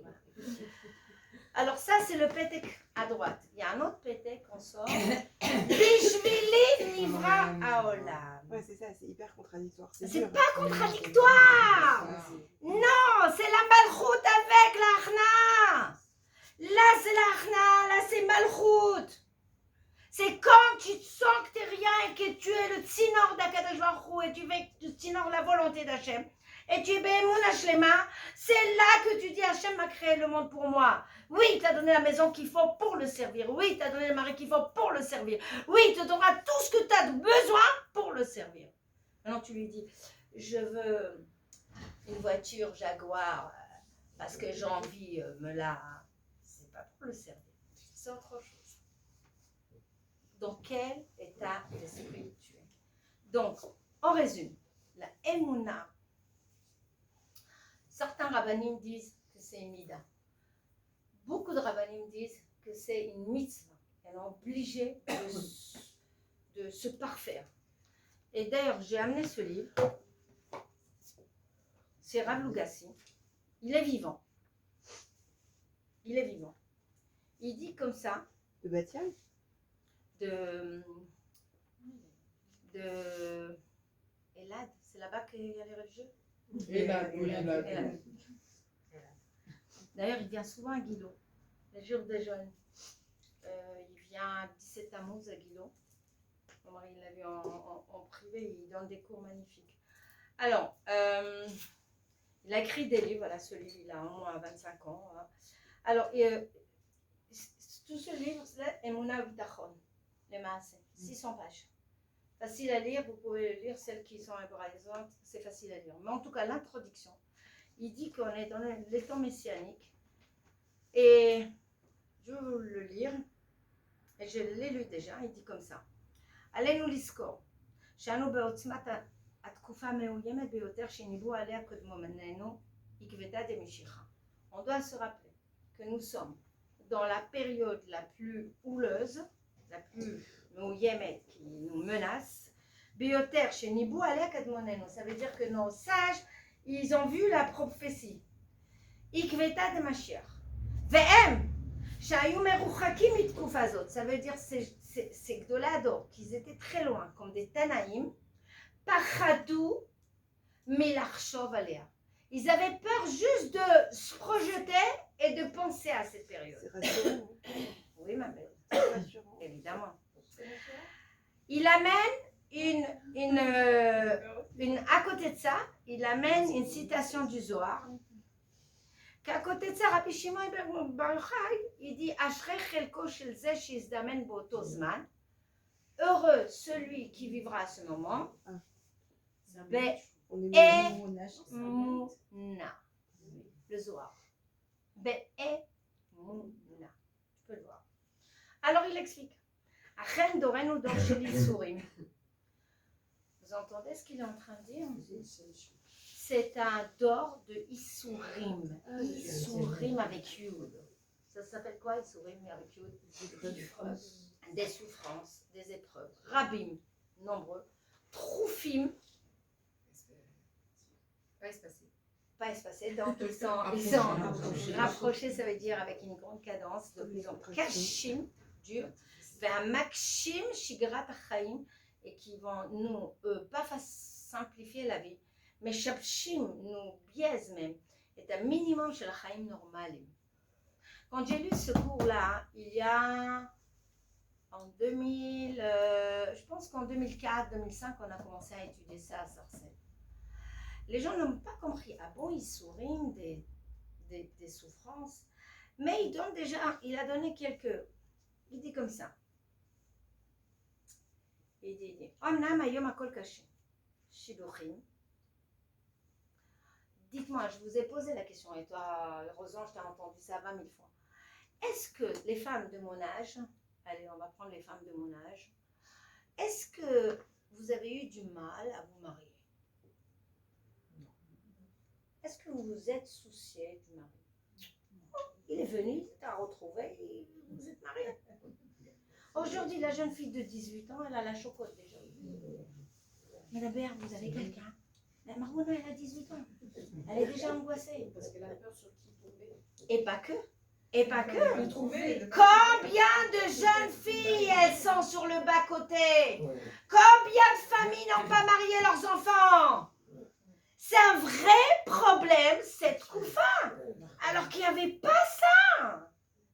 Alors ça, c'est le pétek à droite. Il y a un autre pétek qu'on sort. Bishvili nivra haolam. Ouais, c'est ça, c'est hyper contradictoire. C'est dur. pas contradictoire. Non, c'est la malchoute avec l'achna. Là, c'est l'achna, là, c'est malchoute. C'est quand tu te sens que t'es rien et que tu es le tsinor d'Akadosh Baruch Hu et tu fais le tsinor la volonté d'Hachem. Et tu es Be'emun Hashlema, c'est là que tu dis Hachem m'a créé le monde pour moi. Oui, il t'a donné la maison qu'il faut pour le servir. Oui, il t'a donné le mari qu'il faut pour le servir. Oui, il te donnera tout ce que tu as besoin pour le servir. Maintenant, tu lui dis, je veux une voiture Jaguar parce que j'ai envie, me la... C'est pas pour le servir. C'est autre chose. Dans quel état d'esprit tu es? Donc, en résumé, la Emouna, certains rabbinim disent que c'est une mida. Beaucoup de rabbinim disent que c'est une mitzvah. Elle est obligée de se parfaire. Et d'ailleurs, j'ai amené ce livre. C'est Rav Lugassi. Il est vivant. Il est vivant. Il dit comme ça. De Batial? De Elad. C'est là-bas qu'il y a les religieux. Elad. D'ailleurs, il vient souvent à Guilo, les jours de jeûne. Il vient 17 Tammuz à Guilo. Mon mari l'a vu en privé, il donne des cours magnifiques. Alors, il a écrit des livres, voilà, ce livre, il a au moins 25 ans. Hein. Alors, tout ce livre, c'est Emouna Bitachon, les Maaseh, 600 pages. Facile à lire, vous pouvez lire celles qui sont hébraïsantes, c'est facile à lire. Mais en tout cas, l'introduction, il dit qu'on est dans les temps messianiques. Et je vais vous le lire, et je l'ai lu déjà, il dit comme ça. Allez-nous l'iskor. שאנו בעוצמת התקופה המאוימת ביותר שניבאו עליה קודמותינו, עקבתא דמשיחא. On doit se rappeler que nous sommes dans la période la plus houleuse, la plus מאוימת, qui nous menace, ביותר שניבאו עליה קודמותינו. Ça veut dire que nos sages, ils ont vu la prophétie. עקבתא דמשיח. והם שהיו מרוחקים מתקופה זאת. Ça veut dire c'est Gdolador, qu'ils étaient très loin, comme des Tanaïm, Pachadou, Milachshov Alea. Ils avaient peur juste de se projeter et de penser à cette période. C'est rassurant. Oui, ma belle, C'est rassurant. évidemment. Il amène à côté de ça, il amène une citation du Zohar. qu'à côté de ça, Rabbi Shimon Bar Yochai, il dit Ashrei chelko shel zeh sheyizdamen beoto zman. Heureux celui qui vivra à ce moment. Be'emuna. Le Zohar. Be'emuna. Tu peux le voir. Alors il explique. Achen dorenu dor shel isurim. Vous entendez ce qu'il est en train de dire? C'est un dor de Issourim. Issourim avec Yud. Ça s'appelle quoi Issourim avec Yud? Des souffrances, des épreuves. Rabim, nombreux. Troufim. Pas espacé. Pas espacés, donc ils sont rapprochés, ça veut dire avec une grande cadence. Donc ils ont kashim, dur. Vers makshim, shigrat achaim, et qui vont nous, pas simplifier la vie. Mais Shabshim nous biaise même, est un minimum chez la Chaim normal. Quand j'ai lu ce cours-là, il y a en 2000, je pense qu'en 2004-2005, on a commencé à étudier ça à Sarcelles. Les gens n'ont pas compris. Ah bon, ils souriment des souffrances. Mais il donne déjà, il a donné quelques. Il dit comme ça. Il dit Omnam ayom akol kaché. Shiduchim. Dites-moi, je vous ai posé la question, et toi, Rosan, je t'ai entendu ça 20 000 fois. Est-ce que les femmes de mon âge, allez, on va prendre les femmes de mon âge, est-ce que vous avez eu du mal à vous marier? Non. Est-ce que vous vous êtes soucié du mari? Il est venu, il t'a retrouvé, et vous êtes mariés. Aujourd'hui, la jeune fille de 18 ans, elle a la chocotte déjà. Madame Béard, vous avez quelqu'un? Mais Marouna, elle a 18 ans. Elle est déjà angoissée. Parce qu'elle a peur sur qui tomber. Et pas que. Et pas que. Combien de jeunes filles, elles sont sur le bas-côté? Combien de familles n'ont pas marié leurs enfants? C'est un vrai problème, cette Koufa. Alors qu'il n'y avait pas ça.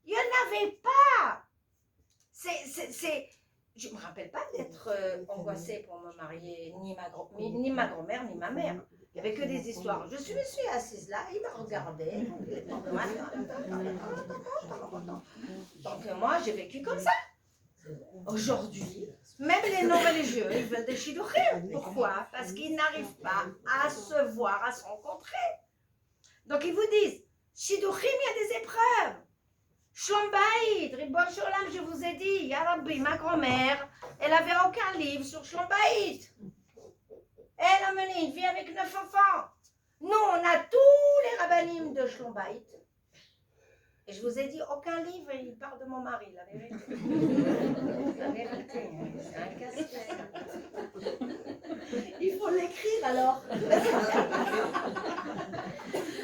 Il n'y en avait pas. Je ne me rappelle pas d'être angoissée pour me marier, ni ma grand-mère, ni ma mère. Il n'y avait que des histoires. Je me suis assise là, il m'a regardé. Donc moi, j'ai vécu comme ça. Aujourd'hui, même les non-religieux, ils veulent des shidduchim. Pourquoi? Parce qu'ils n'arrivent pas à se voir, à se rencontrer. Donc ils vous disent, shidduchim, il y a des épreuves. Shlom Bayit, Ribbon Sholem, je vous ai dit, Ya Rabbi, ma grand-mère, elle n'avait aucun livre sur Shlom Bayit. Elle a mené une vie avec 9 enfants. Nous, on a tous les rabbinim de Shlom Bayit. Et je vous ai dit, aucun livre, il parle de mon mari, la vérité. La vérité, c'est un casse-tête. Il faut l'écrire alors.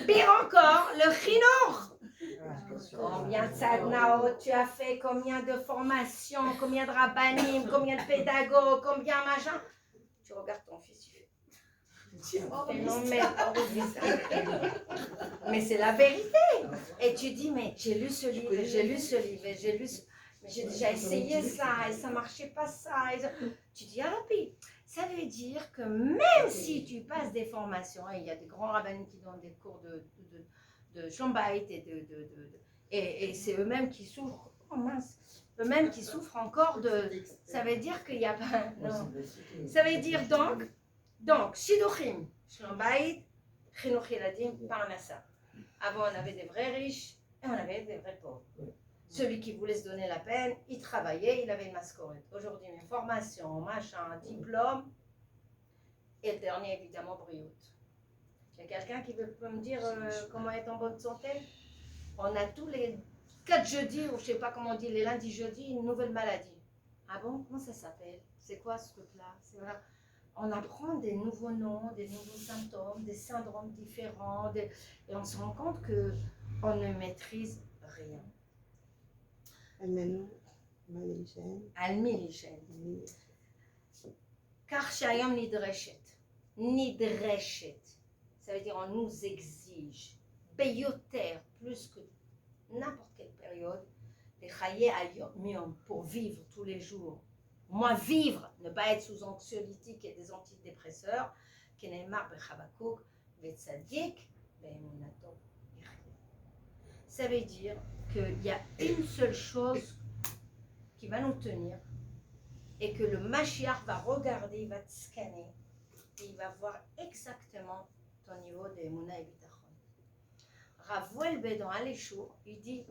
Pire encore, le chinour. Combien de sadnaot tu as fait, combien de formations, combien de rabbinim, combien de pédagogues, combien machin. Tu regardes ton fils, tu fais. Non, mais c'est la vérité. Et tu dis, mais j'ai lu ce livre, j'ai lu ce livre, mais j'ai déjà essayé ça et ça ne marchait pas ça. Tu dis, ah puis, ça veut dire que même si tu passes des formations, et il y a des grands rabbins qui donnent des cours de Shlom Bayit et c'est eux-mêmes qui souffrent, oh mince, eux-mêmes qui souffrent encore de, ça veut dire qu'il n'y a pas, non. Ça veut dire donc, Shidduchim, Shlom Bayit, Chinuch Yeladim, Parnassa. Avant, on avait des vrais riches et on avait des vrais pauvres. Celui qui voulait se donner la peine, il travaillait, il avait une mascorette. Aujourd'hui, une formation, machin, un diplôme, et le dernier, évidemment, brioute. Il y a quelqu'un qui veut me dire comment être en bonne santé? On a tous les 4 jeudis, ou je ne sais pas comment on dit, les lundis, jeudis, une nouvelle maladie. Ah bon? Comment ça s'appelle? C'est quoi ce truc-là? On apprend des nouveaux noms, des nouveaux symptômes, des syndromes différents, et on se rend compte qu'on ne maîtrise rien. Al-Milishen. Car Shayam Nidreshet. Nidreshet. Ça veut dire on nous exige. Payoter, plus que n'importe quelle période, les Chaye Ayom, pour vivre tous les jours. Moins vivre, ne pas être sous anxiolytiques et des antidépresseurs, Kenemar Bechabakouk, Vetzadik, Be'emunato. Ça veut dire qu'il y a une seule chose qui va nous tenir et que le Mashiach va regarder, il va te scanner et il va voir exactement ton niveau d'Emouna et Bitachon. Rav Welbe dans Aléchour, il dit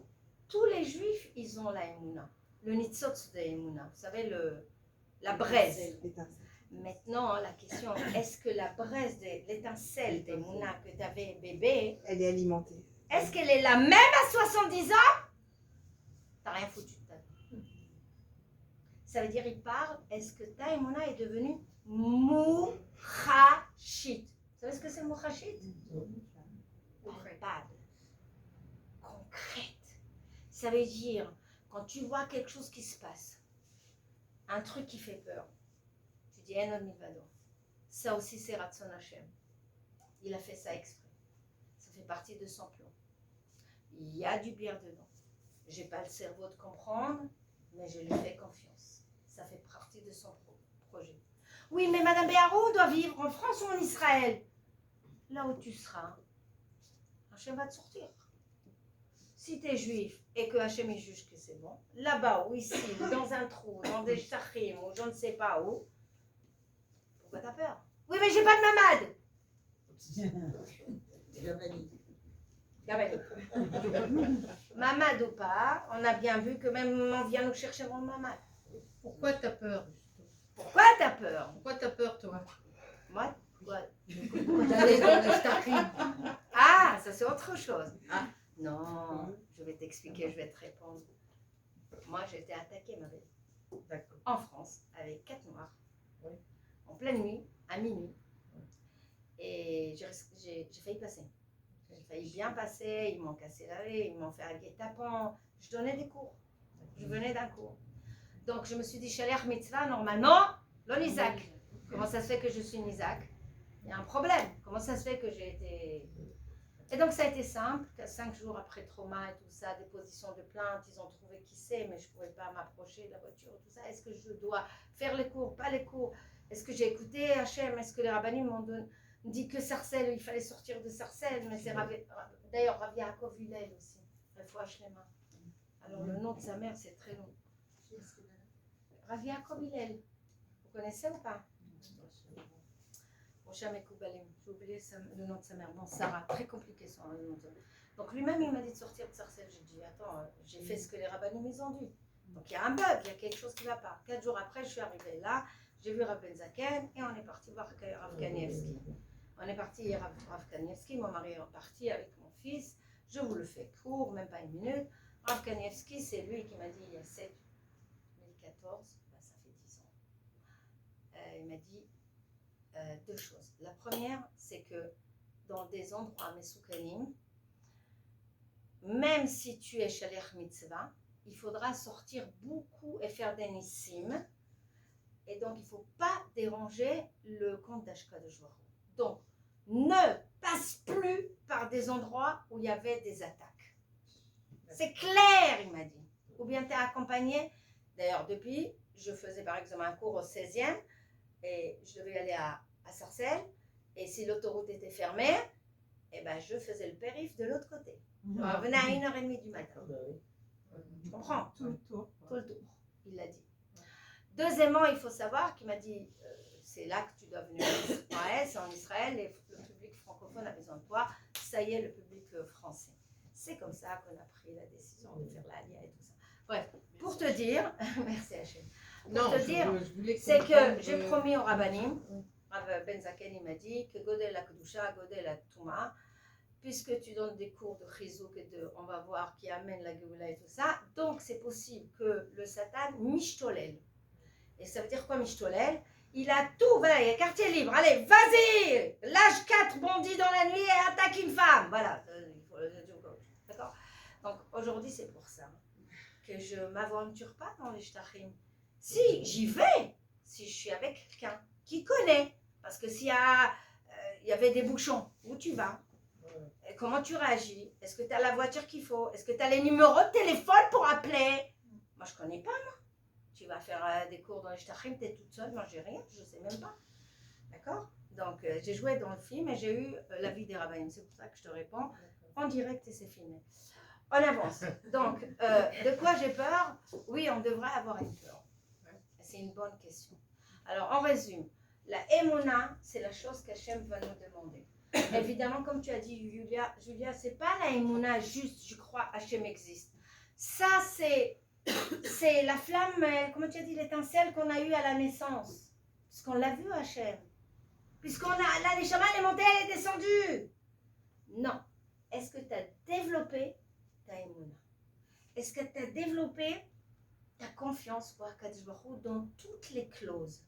tous les juifs, ils ont la Emouna, le Nitzotz de Emouna, vous savez, la braise. Maintenant, la question, est-ce que la braise, l'étincelle d'Emouna que tu avais bébé, elle est alimentée? Est-ce qu'elle est la même à 70 ans? T'as rien foutu de ta vie. Ça veut dire, il parle, est-ce que ta Emouna est devenue mouchachit? Vous savez ce que c'est mouchachit? Palpable, concrète. Ça veut dire, quand tu vois quelque chose qui se passe, un truc qui fait peur, tu dis, Enon Milvado. Ça aussi, c'est Ratson Hashem. Il a fait ça exprès. Ça fait partie de son plan. Il y a du bien dedans. Je n'ai pas le cerveau de comprendre, mais je lui fais confiance. Ça fait partie de son projet. Oui, mais Madame Béharou doit vivre en France ou en Israël. Là où tu seras, Hachem va te sortir. Si tu es juif et que Hachem il juge que c'est bon, là-bas ou ici, ou dans un trou, dans des shachim, ou je ne sais pas où, pourquoi tu as peur? Oui, mais j'ai pas de mamad. Mamad ou pas, on a bien vu que même on vient nous chercher mon mamad. Pourquoi t'as peur? Pourquoi t'as peur? Pourquoi t'as peur, toi? Moi, quoi? D'aller dans les stachim. Ah, ça c'est autre chose. Ah. Non, je vais t'expliquer, je vais te répondre. Moi, j'ai été attaquée, ma belle. D'accord. en France, avec 4 noirs, Oui. en pleine nuit, à minuit. Et j'ai failli passer. J'ai failli bien passer, ils m'ont cassé la vie, ils m'ont fait un guet-apens. Je donnais des cours. Je venais d'un cours. Donc je me suis dit, Shalech Mitzvah, normalement, l'Onisak. Comment ça se fait que je suis Nisak? Il y a un problème. Comment ça se fait que j'ai été... Et donc ça a été simple. 5 jours après trauma et tout ça, déposition de plainte, ils ont trouvé qui c'est, mais je ne pouvais pas m'approcher de la voiture, tout ça. Est-ce que je dois faire les cours, pas les cours? Est-ce que j'ai écouté Hachem? Est-ce que les rabbinim m'ont dit que Sarcelles, il fallait sortir de Sarcelles? Mais c'est d'ailleurs Rav Yaakov Hillel aussi. La fois Shlema. Alors le nom de sa mère, c'est très long. Rav Yaakov Hillel. Vous connaissez ou pas? Jamais Koubalim, j'ai oublié le nom de sa mère. Bon, Sarah, très compliqué son nom. Donc lui-même, il m'a dit de sortir de Sarcelles. J'ai dit, attends, j'ai fait ce que les rabbinim ils ont dit. Donc il y a un bug, il y a quelque chose qui ne va pas. 4 jours après, je suis arrivée là, j'ai vu Rav Benzaken et on est parti voir Rav Kanievski. On est parti Rav Kanievski, mon mari est parti avec mon fils. Je vous le fais court, même pas une minute. Rav Kanievski, c'est lui qui m'a dit il y a 2014, ben, ça fait 10 ans. Il m'a dit 2 choses. La première, c'est que dans des endroits mesoukanim, même si tu es Shalech Mitzvah, il faudra sortir beaucoup et faire des nissim. Et donc, il ne faut pas déranger le compte d'Ashkadosh Baruch Hu. Donc, ne passe plus par des endroits où il y avait des attaques. C'est clair, il m'a dit. Ou bien tu es accompagné. D'ailleurs, depuis, je faisais par exemple un cours au 16e et je devais aller à Sarcelles. Et si l'autoroute était fermée, eh ben, je faisais le périph' de l'autre côté. Je revenais à 1h30 du matin. Tu comprends? Tout le tour. Tout le tour, il l'a dit. Deuxièmement, il faut savoir qu'il m'a dit, c'est là que tu dois venir en Israël, et le public francophone a besoin de toi. Ça y est, le public français. C'est comme ça qu'on a pris la décision de faire l'Alia et tout ça. Bref, pour te dire, merci Hachem. Pour te dire, c'est que j'ai promis au Rabbanim, Rav Benzaken, il m'a dit que Godel la Kedusha, Godel la Touma, puisque tu donnes des cours de Chizouk et de, on va voir, qui amène la Géoula et tout ça, donc c'est possible que le Satan mishtolel. Et ça veut dire quoi mishtolel? Il a tout, voilà, il y a quartier libre, allez, vas-y, lâche 4 bandits dans la nuit et attaque une femme, voilà, d'accord? Donc aujourd'hui c'est pour ça que je ne m'aventure pas dans les shtachim. Si j'y vais, si je suis avec quelqu'un qui connaît, parce que s'il y avait des bouchons, où tu vas? Et comment tu réagis? Est-ce que tu as la voiture qu'il faut? Est-ce que tu as les numéros de téléphone pour appeler? Moi, je ne connais pas, moi. Tu vas faire des cours dans les shtachim, tu es toute seule, moi, j'ai rien, je ne sais même pas. D'accord? Donc, j'ai joué dans le film et j'ai eu l'avis des rabbins. C'est pour ça que je te réponds en direct et c'est filmé. On avance. Donc, de quoi j'ai peur? Oui, on devrait avoir une peur. C'est une bonne question. Alors, en résumé, la Emouna, c'est la chose qu'Hachem va nous demander. Évidemment, comme tu as dit, Julia, c'est pas la Emouna juste, je crois, Hachem existe. Ça, c'est la flamme, comment tu as dit, l'étincelle qu'on a eue à la naissance. Parce qu'on l'a vu, Hachem. Puisqu'on a, là, les chamans, elle est montée, elle est descendue. Non. Est-ce que tu as développé ta Emouna? Est-ce que tu as développé ta confiance pour Akadosh Baruch Hu dans toutes les clauses?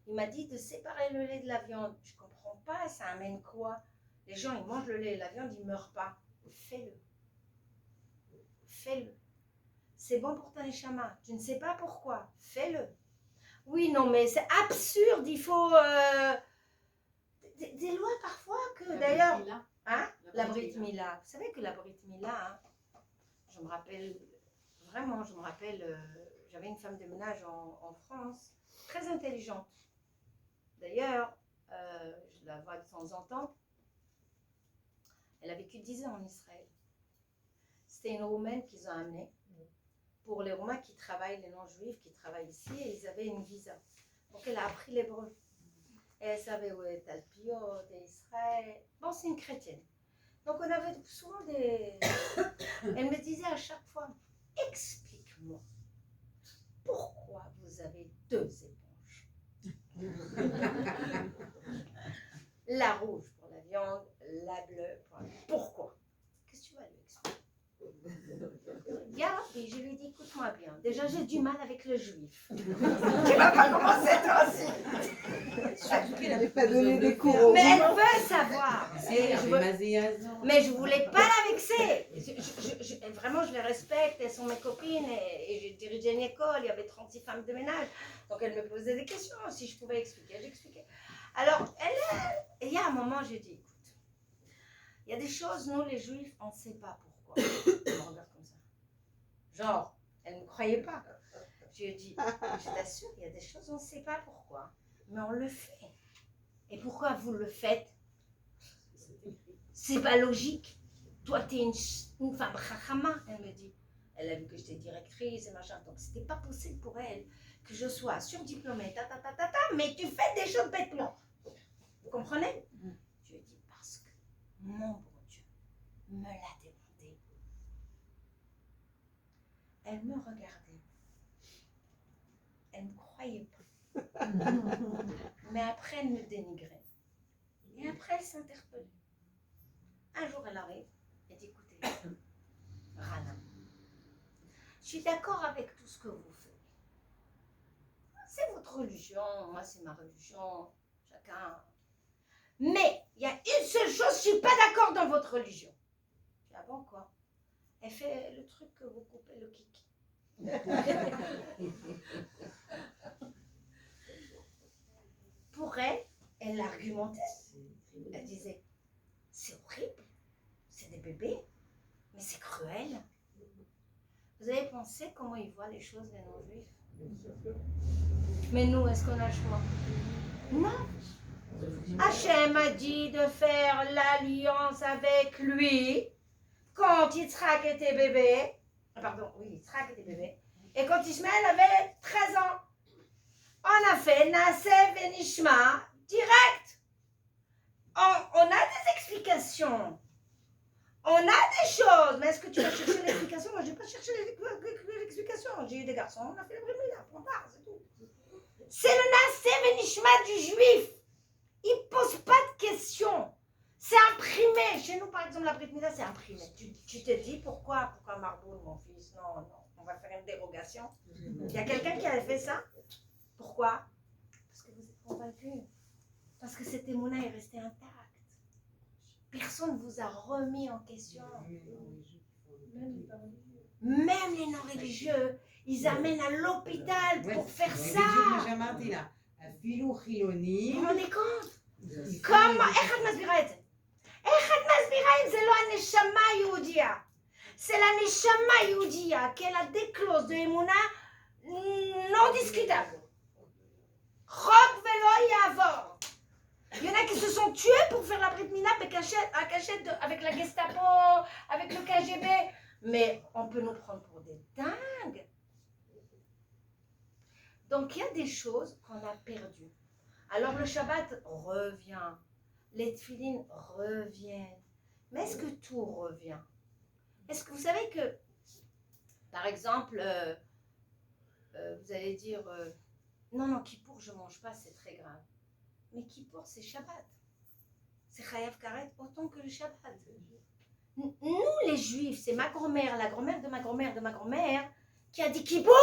Il m'a dit de séparer le lait de la viande. Je ne comprends pas, ça amène quoi? Les gens, ils mangent le lait et la viande, ils ne meurent pas. Fais-le. Fais-le. C'est bon pour ta neshama. Tu ne sais pas pourquoi. Fais-le. Oui, non, mais c'est absurde. Il faut des lois parfois que d'ailleurs... Hein? La Brit Mila. Vous savez que la Brit Mila, hein, je me rappelle, vraiment, j'avais une femme de ménage en France, très intelligente. D'ailleurs, je la vois de temps en temps. Elle a vécu 10 ans en Israël. C'était une Roumaine qu'ils ont amenée pour les Roumains qui travaillent, les non-juifs qui travaillent ici, et ils avaient une visa. Donc elle a appris l'hébreu. Et elle savait où est Alpiot, et Israël. Bon, c'est une chrétienne. Donc on avait souvent des... Elle me disait à chaque fois, explique-moi, pourquoi vous avez 2 éponges? La rouge pour la viande, la bleue pour la... Pourquoi? Qu'est-ce que tu vas lui expliquer? Regarde, Et je lui ai dit, écoute-moi bien, déjà j'ai du mal avec le juif. Tu vas pas commencer toi aussi. qu'elle n'avait pas donné des cours. Mais elle veut savoir. Et mais je voulais pas la vexer. Vraiment, je les respecte, elles sont mes copines et j'ai dirigé une école, il y avait 36 femmes de ménage. Donc elle me posait des questions, si je pouvais expliquer, j'expliquais. Alors, il y a un moment, j'ai dit, écoute, il y a des choses, nous les juifs, on ne sait pas pourquoi. Elle me regarde comme ça. Genre, elle ne me croyait pas. Je lui ai dit, je t'assure, il y a des choses, on ne sait pas pourquoi, mais on le fait. Et pourquoi vous le faites? C'est pas logique. Toi, tu es une femme chachama, elle me dit. Elle a vu que j'étais directrice et machin, donc c'était pas possible pour elle que je sois surdiplômée, mais tu fais des choses bêtement. Vous comprenez? Je lui ai dit, parce que mon bon Dieu me l'a demandé. Elle me regardait. Elle ne croyait pas. Mais après, elle me dénigrait. Et après, elle s'interpellait. Un jour, elle arrive. Elle dit, écoutez, Rana, je suis d'accord avec tout ce que vous faites. C'est votre religion, moi c'est ma religion, chacun. Mais il y a une seule chose, je ne suis pas d'accord dans votre religion. Je dis, ah bon, quoi? Elle fait le truc que vous coupez le kick. Pour elle, elle argumentait. Elle disait, c'est horrible, c'est des bébés, mais c'est cruel. Vous avez pensé comment ils voient les choses, les non-juifs? Mais nous, est-ce qu'on a le choix? Non. Hachem a dit de faire l'alliance avec lui quand Yitzhak était bébé. Pardon, oui, Yitzhak était bébé. Et quand Ishmaël avait 13 ans. On a fait Naaseh Venishma direct. On a des explications. On a des choses. Mais est-ce que tu vas chercher l'explication? Moi, je n'ai pas cherché l'explication. J'ai eu des garçons, on a fait la bris milah, on part, c'est tout. C'est le Naaseh Venishma du juif. Il ne pose pas de questions. C'est imprimé. Chez nous, par exemple, la bris milah, c'est imprimé. Tu te dis pourquoi Marboul, mon fils? Non, non, on va faire une dérogation. Il y a quelqu'un qui a fait ça? Pourquoi? Parce que vous êtes convaincus. Parce que cette émouna est restée intacte. Personne ne vous a remis en question. Même les non-religieux, ils amènent à l'hôpital pour faire ça. Vous vous rendez compte? Comme Echad Masbira et Echad Masbira, c'est la Neshama Yehudia. C'est la Neshama Yehudia qu'elle a des clauses de émouna non discutables. Rock vélo Yavor. Il y en a qui se sont tués pour faire la brit milah à cachette avec la Gestapo, avec le KGB. Mais on peut nous prendre pour des dingues. Donc il y a des choses qu'on a perdues. Alors le Shabbat revient. Les tefilines reviennent. Mais est-ce que tout revient? Est-ce que vous savez que, par exemple, vous allez dire, non, Kippour, je ne mange pas, c'est très grave. Mais Kippour, c'est Shabbat. C'est Chayav Karet autant que le Shabbat. Nous, les Juifs, c'est ma grand-mère, la grand-mère de ma grand-mère de ma grand-mère, qui a dit Kippour.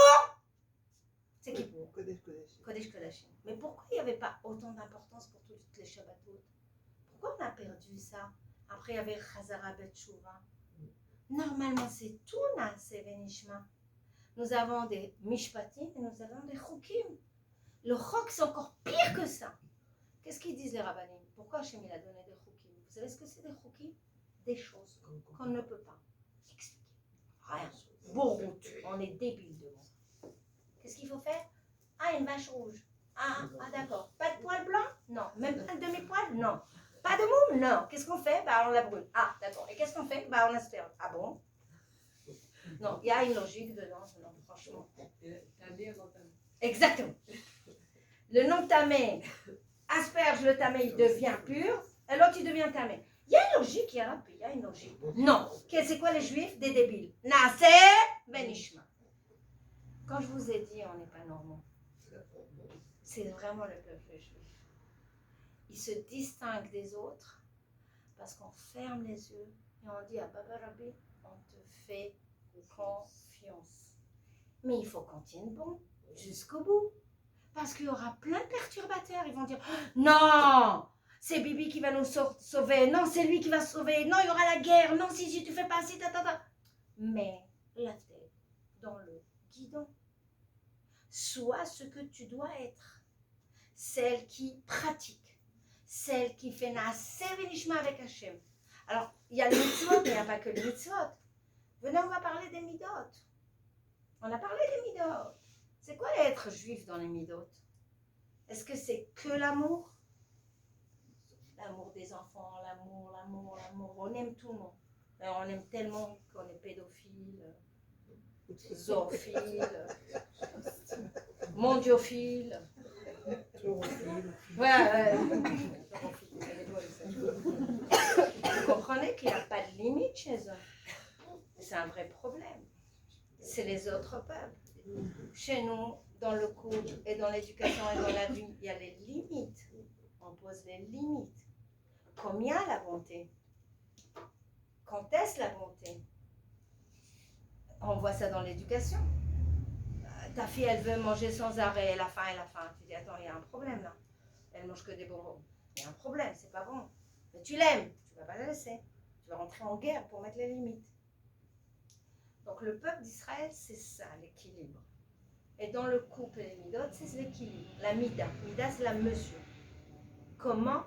C'est Kippour. Kodesh Kodashim. Mais pourquoi il n'y avait pas autant d'importance pour toutes les Shabbatot? Pourquoi on a perdu ça? Après, il y avait Chazara Bet Shuvah. Normalement, c'est tout Naaseh Venishma. Nous avons des Mishpatim et nous avons des Chokim. Le Chok, c'est encore pire que ça. Qu'est-ce qu'ils disent les rabbinim? Pourquoi Hachem il a donné des Chokim? Vous savez ce que c'est des Chokim? Des choses qu'on ne peut pas expliquer. Rien. Borout. On est débile devant ça. Qu'est-ce qu'il faut faire? Ah, une vache rouge. Ah d'accord. Pas de poil blanc? Non. Même pas de demi-poil? Non. Pas de moule? Non. Qu'est-ce qu'on fait? Bah, on la brûle. Ah, d'accord. Et qu'est-ce qu'on fait? Bah, on asperge. Ah bon? Non, il y a une logique dedans, non, franchement. Exactement. Le non tamé asperge le tamé, il devient pur, et l'autre, il devient tamé. Il y a une logique, il y a une logique. Non. C'est quoi les juifs? Des débiles. Naaseh Venishma. Quand je vous ai dit, on n'est pas normaux. C'est vraiment le peuple juif. Il se distingue des autres parce qu'on ferme les yeux et on dit à Baba Rabbi, on te fait Confiance. Mais il faut qu'on tienne bon jusqu'au bout. Parce qu'il y aura plein de perturbateurs. Ils vont dire non, c'est Bibi qui va nous sauver. Non, c'est lui qui va sauver. Non, il y aura la guerre. Non, si tu fais pas ci, Mais la tête dans le guidon. Sois ce que tu dois être. Celle qui pratique. Celle qui fait Naaseh Venishma avec Hachem. Alors, il y a le mitzvot, mais il n'y a pas que le mitzvot. Venez, on va parler des midot. On a parlé des midot. C'est quoi être juif dans les midot? Est-ce que c'est que l'amour? L'amour des enfants, l'amour. On aime tout le monde. Alors, on aime tellement qu'on est pédophile, zoophile, mondiophile. Ouais. Vous comprenez qu'il n'y a pas de limite chez eux. C'est un vrai problème. C'est les autres peuples. Chez nous, dans le couple et dans l'éducation et dans la vie, il y a les limites. On pose les limites. Combien la bonté? Quand est-ce la bonté? On voit ça dans l'éducation. Ta fille, elle veut manger sans arrêt, elle a faim. Tu dis, attends, il y a un problème là. Elle mange que des bonbons. Il y a un problème, c'est pas bon. Mais tu l'aimes, tu ne vas pas la laisser. Tu vas rentrer en guerre pour mettre les limites. Donc le peuple d'Israël, c'est ça, l'équilibre. Et dans le couple et les midot, c'est l'équilibre. La mida. Mida, c'est la mesure. Comment?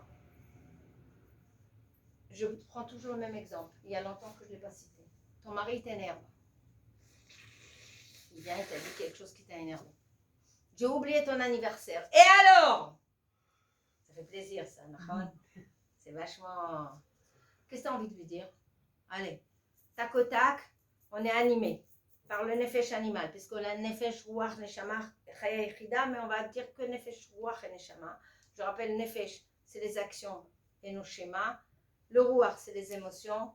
Je prends toujours le même exemple. Il y a longtemps que je ne l'ai pas cité. Ton mari t'énerve. Il vient et t'a dit quelque chose qui t'a énervé. J'ai oublié ton anniversaire. Et alors? Ça fait plaisir, ça, non? C'est vachement... Qu'est-ce que tu as envie de lui dire? Allez, tac au tac, on est animé par le nefesh animal, puisqu'on a nefesh, ruach, neshama, chaya echida, mais on va dire que nefesh, ruach et neshama. Je rappelle, nefesh, c'est les actions et nos schémas. Le ruach, c'est les émotions.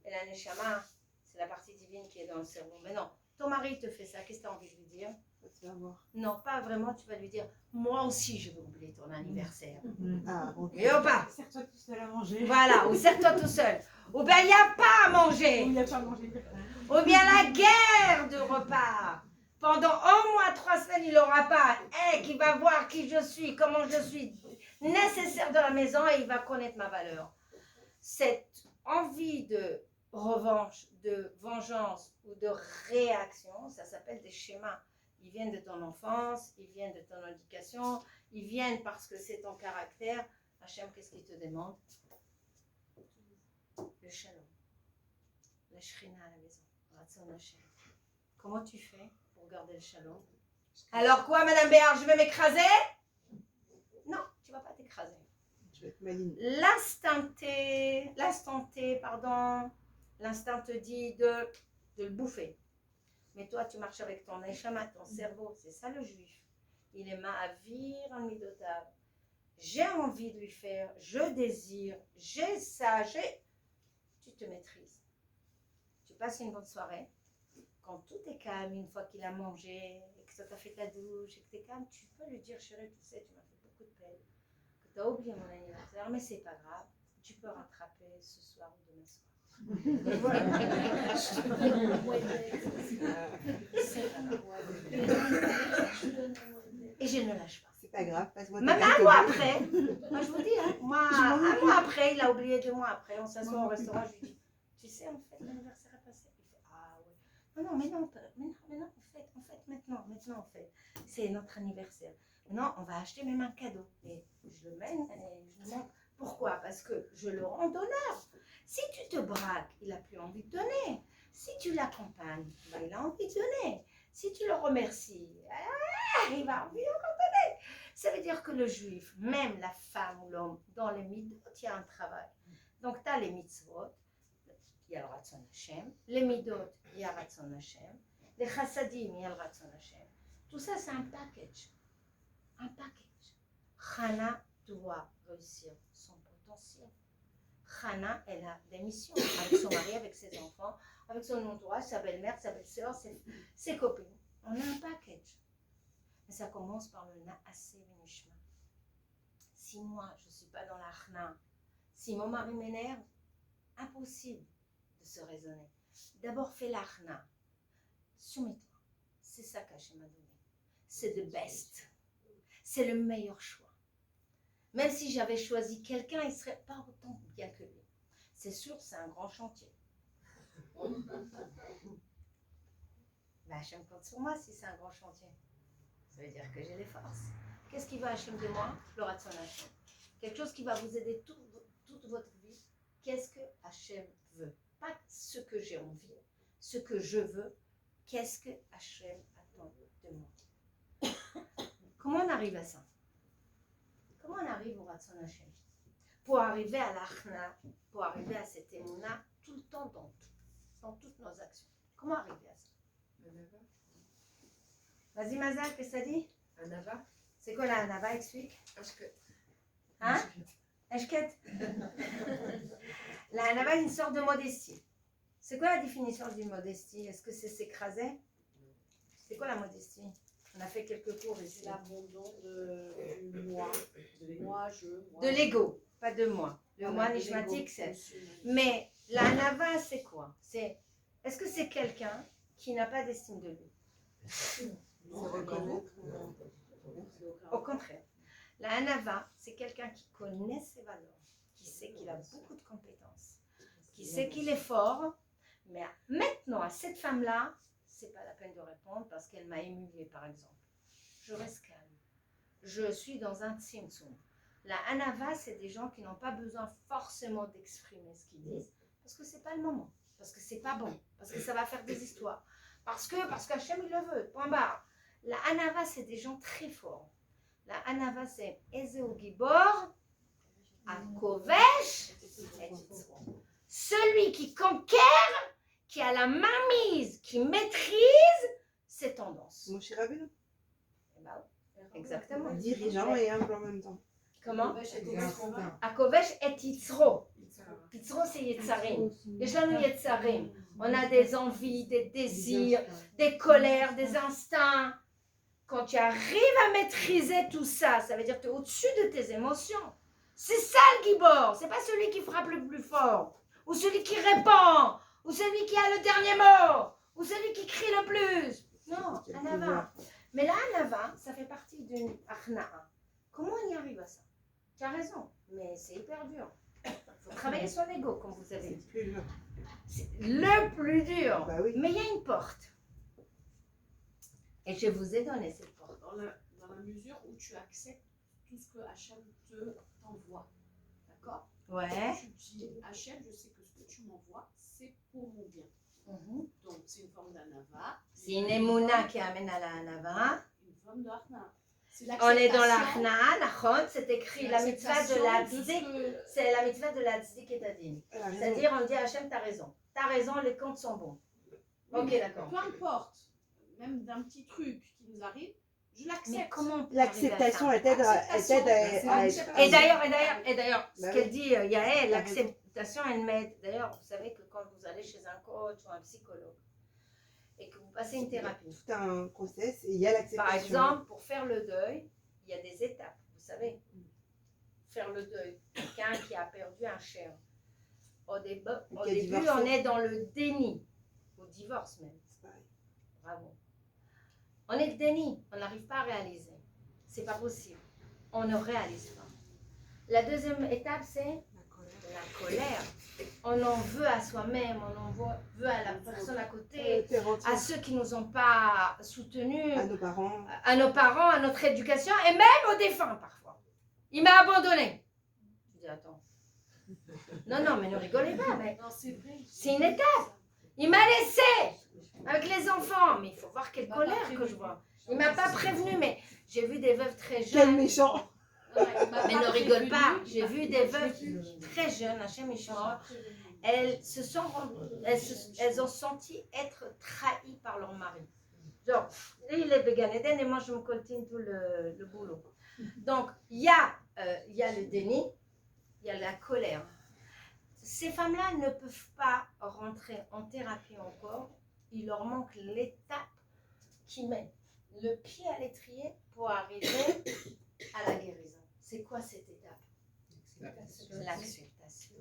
Et la neshama, c'est la partie divine qui est dans le cerveau. Mais non, ton mari te fait ça, qu'est-ce que tu as envie de lui dire? Tu vas voir. Non, pas vraiment, tu vas lui dire, moi aussi je vais oublier ton anniversaire. Ah, ok. Et ou pas? Sers-toi tout seul à manger. Voilà, ou serre-toi tout seul. Ou bien il n'y a pas à manger. Il n'y a pas à manger. Ou bien la guerre de repas. Pendant au moins 3 semaines, il n'aura pas un qui va voir qui je suis, comment je suis nécessaire dans la maison et il va connaître ma valeur. Cette envie de revanche, de vengeance ou de réaction, ça s'appelle des schémas. Ils viennent de ton enfance, ils viennent de ton éducation, ils viennent parce que c'est ton caractère. Hachem, qu'est-ce qu'il te demande? Le shalom, la shrina à la maison, Ratzon Hachem. Comment tu fais pour garder le shalom? Alors quoi, Madame Béard, je vais m'écraser? Non, tu ne vas pas t'écraser. Je vais être maligne. L'instinct te dit de le bouffer. Mais toi, tu marches avec ton neshama, ton cerveau. C'est ça le juif. Il est ma'avir en midotav. J'ai envie de lui faire, je désire, j'ai ça, tu te maîtrises. Tu passes une bonne soirée. Quand tout est calme, une fois qu'il a mangé, et que tu as fait ta douche, et que tu es calme, tu peux lui dire, chérie, tu sais, tu m'as fait beaucoup de peine, que tu as oublié mon anniversaire, mais c'est pas grave, tu peux rattraper ce soir ou demain soir. Et voilà. Et je ne lâche pas. C'est pas grave, passe-moi ta Même carte un mois bleue. après, moi je vous dis, hein, un mois après, il a oublié 2 mois après, on s'assoit au restaurant, je lui dis, tu sais, en fait, l'anniversaire est passé. Il fait, ah ouais. Non, mais non, en fait, maintenant, en fait, c'est notre anniversaire. Maintenant, on va acheter même un cadeau. Et je le mène et je lui montre. Pourquoi? Parce que je le rends d'honneur. Si tu te braques, il n'a plus envie de donner. Si tu l'accompagnes, ben, il a envie de donner. Si tu le remercies, il va envie encore donner. Ça veut dire que le juif, même la femme ou l'homme, dans les midot, il y a un travail. Donc, tu as les mitzvot, il y a le Ratzon Hashem. Les midot, il y a le Ratzon Hashem. Les chassadim, il y a le Ratzon Hashem. Tout ça, c'est un package. Un package. Chana doit réussir son potentiel. Chana, elle a des missions avec son mari, avec ses enfants, avec son entourage, sa belle-mère, sa belle-sœur, ses copines. On a un package. Mais ça commence par le Naaseh Venishma. Si moi, je ne suis pas dans la chana, si mon mari m'énerve, impossible de se raisonner. D'abord, fais la chana. Soumets-toi. C'est ça qu'Hachem m'a donné. C'est the best. C'est le meilleur choix. Même si j'avais choisi quelqu'un, il ne serait pas autant bien que lui. C'est sûr, c'est un grand chantier. Ben, Hachem compte sur moi si c'est un grand chantier. Ça veut dire que j'ai les forces. Qu'est-ce qui va Hachem de moi? Le Ratzon Hachem. Quelque chose qui va vous aider toute votre vie. Qu'est-ce que Hachem veut? Pas ce que j'ai envie, ce que je veux. Qu'est-ce que Hachem attend de moi? Comment on arrive à ça? Comment on arrive au Ratzon Hachem? Pour arriver à l'Achna, pour arriver à cette émouna, tout le temps dans toutes nos actions. Comment arriver à ça? Vas-y Mazal, qu'est-ce que ça dit? Anava. C'est quoi la Anava? Explique. Ashket. Hein? Eshket. La Anava est une sorte de modestie. C'est quoi la définition d'une modestie? Est-ce que c'est s'écraser? C'est quoi la modestie? On a fait quelques cours ici. C'est l'abandon du moi, moi. De l'ego, pas de moi. Le moi nishmatique, c'est. Mais la Anava, c'est quoi? Est-ce que c'est quelqu'un qui n'a pas d'estime de lui? Au contraire. La Anava, c'est quelqu'un qui connaît ses valeurs, qui sait qu'il a beaucoup de compétences, qui sait qu'il est fort, mais maintenant, à cette femme-là, c'est pas la peine de répondre parce qu'elle m'a émulé, par exemple. Je reste calme. Je suis dans un tzimtzum. La Anava, c'est des gens qui n'ont pas besoin forcément d'exprimer ce qu'ils disent, parce que c'est pas le moment, parce que c'est pas bon, parce que ça va faire des histoires, parce qu'Hachem il le veut, point barre. La Anava, c'est des gens très forts. La Anava, c'est Ezeu Gibor, Akovesh, et Yitzro. Celui qui conquiert, qui a la main mise, qui maîtrise ses tendances. Moshe Rabbeinu. Eh ben, exactement. Dirigeant et humble en même temps. Comment? Akovesh et Yitzro. Yitzro, c'est Yetzarim. יש לנו יצרים. On a des envies, des désirs, des colères, des instincts. Quand tu arrives à maîtriser tout ça, ça veut dire que tu es au-dessus de tes émotions. C'est ça le Gibor. C'est pas celui qui frappe le plus fort, ou celui qui répond, ou celui qui a le dernier mot, ou celui qui crie le plus. Non, Anava. Mais là, Anava, ça fait partie d'une Achna'a. Comment on y arrive à ça? Tu as raison, mais c'est hyper dur. Il faut travailler son ego, comme vous savez. C'est plus dur. C'est le plus dur. Bah oui. Mais il y a une porte. Et je vous ai donné cette porte. Dans la mesure où tu acceptes tout ce que Hachem t'envoie. D'accord? Ouais. Tu dis, Hachem, je sais que ce que tu m'envoies, c'est pour mon bien. Donc, c'est une forme d'anava. C'est une émouna qui amène à la Anava. Une forme d'achna. On est dans l'Achna, Nachon, c'est écrit la mitzvah de la tzidik. C'est la mitzvah de la tzidik et Adin. C'est-à-dire, on dit à Hachem, t'as raison. T'as raison, les comptes sont bons. Ok, d'accord. Peu importe, même d'un petit truc qui nous arrive, je l'accepte. Mais comment L'acceptation, elle t'aide à être. Et d'ailleurs, ce Bah qu'elle oui. dit, Yael, l'acceptation, elle m'aide. D'ailleurs, vous savez que quand vous allez chez un coach ou un psychologue et que vous passez une thérapie, Tout un process et il y a l'acceptation. par exemple, pour faire le deuil, il y a des étapes, vous savez. Faire le deuil, quelqu'un qui a perdu un cher. Au début, on est dans le déni, au divorce même. C'est pareil. Bravo. On est le déni, on n'arrive pas à réaliser. C'est pas possible. On ne réalise pas. La deuxième étape, c'est la colère. On en veut à soi-même, on en veut à la personne à côté, à ceux qui nous ont pas soutenus, à nos parents, à notre éducation et même aux défunts parfois. Il m'a abandonné. Je dis attends. Non, mais ne rigolez pas, mais Non, c'est vrai. c'est une étape. Il m'a laissé avec les enfants, mais il faut voir quelle colère que je vois. Il m'a pas prévenu, mais j'ai vu des veuves très quel jeunes. méchant. Mais ne rigole pas, j'ai vu des veuves très jeunes, Hachem Yishmor. Elles ont senti être trahies par leur mari. Genre, lui il est Began Eden et moi je me coltine tout le boulot. Donc, il y a le déni, il y a la colère. Ces femmes-là ne peuvent pas rentrer en thérapie encore. Il leur manque l'étape qui met le pied à l'étrier pour arriver à la guérison. C'est quoi cette étape? L'acceptation.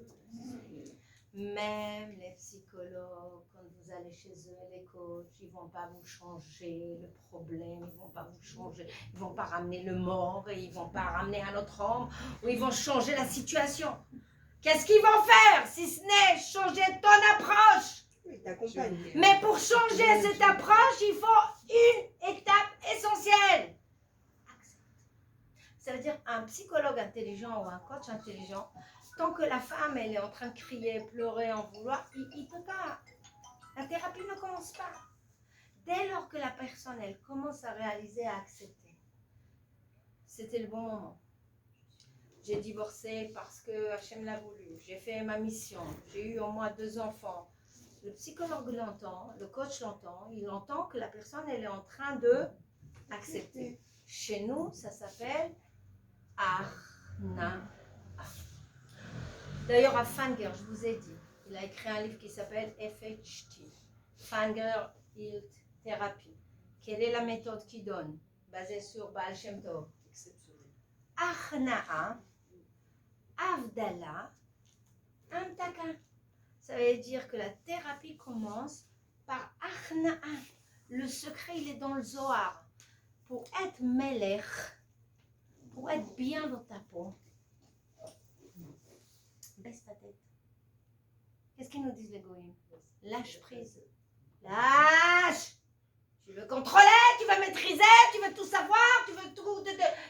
Même les psychologues, quand vous allez chez eux, les coachs, ils ne vont pas vous changer le problème, ils ne vont pas vous changer, ils ne vont pas ramener le mort, et ils ne vont pas ramener un autre homme, ou ils vont changer la situation. Qu'est-ce qu'ils vont faire si ce n'est changer ton approche? Oui, t'accompagne. Mais pour changer cette approche, il faut une étape essentielle. Ça veut dire un psychologue intelligent ou un coach intelligent, tant que la femme elle est en train de crier, pleurer, en vouloir, il ne peut pas. La thérapie ne commence pas. Dès lors que la personne elle commence à réaliser, à accepter, c'était le bon moment. J'ai divorcé parce que Hachem l'a voulu. J'ai fait ma mission. J'ai eu au moins 2 enfants. Le psychologue l'entend, le coach l'entend. Il entend que la personne elle est en train de accepter. Chez nous, ça s'appelle Arna. D'ailleurs, à Fanger, je vous ai dit, il a écrit un livre qui s'appelle FHT, Fanger Hilt Therapy. Quelle est la méthode qu'il donne, basée sur Baal Shem Tov? Arna'a, Avdala, Amtaka. Ça veut dire que la thérapie commence par Arna'a. Le secret, il est dans le Zohar. Pour être melech, pour être bien dans ta peau, baisse ta tête. Qu'est-ce qu'ils nous disent les goïms? Lâche prise. Lâche! Tu veux contrôler, tu veux maîtriser, tu veux tout savoir, tu veux tout...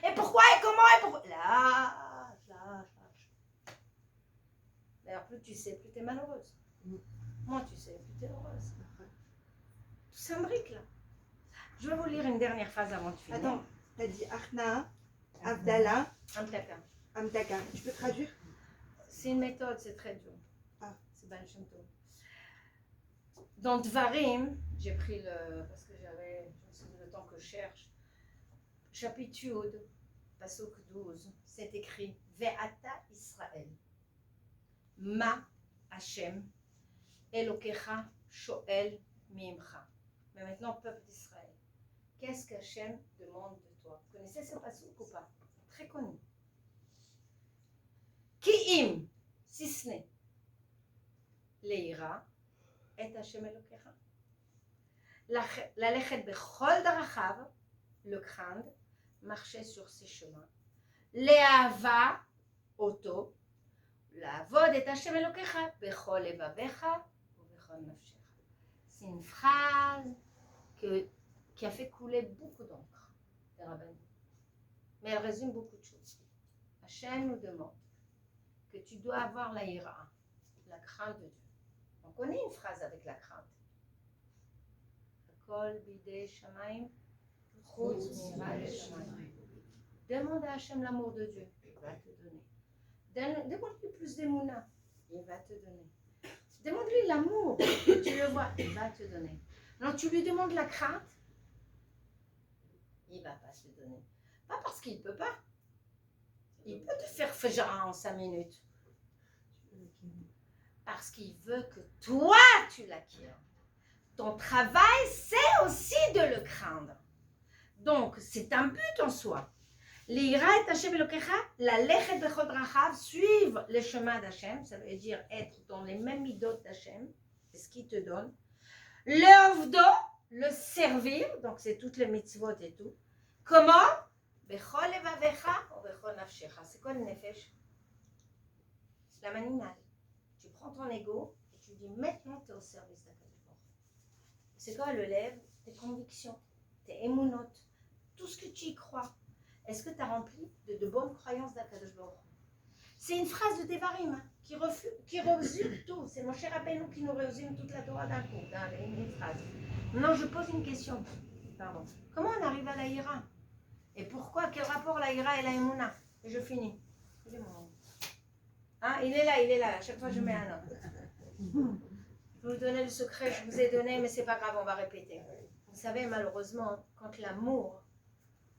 Et pourquoi, et comment, et pourquoi? Lâche, lâche, lâche. D'ailleurs, plus tu sais, plus tu es malheureuse. Moins tu sais, plus tu es heureuse. Tout s'imbrique là. Je vais vous lire une dernière phrase avant de finir. Attends, t'as dit Arna, Avdala, Amtaka. Amtaka. Tu peux traduire? C'est une méthode, c'est très dur. Ah. C'est Baal Shem Tov. Dans Dvarim, j'ai pris le... parce que j'avais... Je me souviens le temps que je cherche. Chapitre Yud, Pasuk 12, c'est écrit Ve'ata Israël. Ma Hashem Elokecha Shoel Mimcha. Mais maintenant, peuple d'Israël. Qu'est-ce qu'Hachem demande de toi? Vous connaissez ce pasuk ou pas? Très connu. Ki'im, si ce n'est Leira, et Hachem Elokecha. Lalechet bechol darachav, le craindre, marcher sur ses chemins. Le'ava, auto, לעבוד את השם אלוקיך בכל לבביך ובכל נפשך. C'est une phrase qui a fait couler beaucoup d'encre des rabbins. Mais elle résume beaucoup de choses. Hachem nous demande que tu dois avoir la ira, la crainte de Dieu. On connaît une phrase avec la crainte. Hakol bidei shamayim, chutz mira leshamayim. Demande à Hachem l'amour de Dieu, il va te donner. Demande-lui plus d'émouna, il va te donner. Demande-lui l'amour, tu le vois, il va te donner. Non, tu lui demandes la crainte, il ne va pas te donner. Pas parce qu'il ne peut pas. Il peut te faire fajara en 5 minutes. Parce qu'il veut que toi, tu l'acquières. Ton travail, c'est aussi de le craindre. Donc, c'est un but en soi. L'ira et Hachem Elokecha, la lechet bechol drachav, suivre les chemins d'Hachem, ça veut dire être dans les mêmes midot d'Hachem, c'est ce qu'il te donne. Le ovdo, le servir, donc c'est toutes les mitzvot et tout. Comment? Bechol levavecha ou bechol nafshecha. C'est quoi le nefesh? L'âme animale. Tu prends ton ego et tu dis maintenant tu es au service d'Akadosh Baruch Hu. C'est quoi le lève? Tes convictions, tes émounotes, tout ce que tu y crois. Est-ce que tu as rempli de bonnes croyances d'Akadosh Baruch Hu? C'est une phrase de Devarim hein, qui résume tout. C'est mon cher Rabbeinu qui nous résume toute la Torah d'un coup, dans une phrase. Maintenant, je pose une question. Pardon. Comment on arrive à la ira? Et pourquoi? Quel rapport la ira et la émouna? Et je finis. Il est mon... hein, il est là. À chaque fois, je mets un autre. Je vais vous donner le secret, je vous ai donné, mais c'est pas grave, on va répéter. Vous savez, malheureusement, quand l'amour,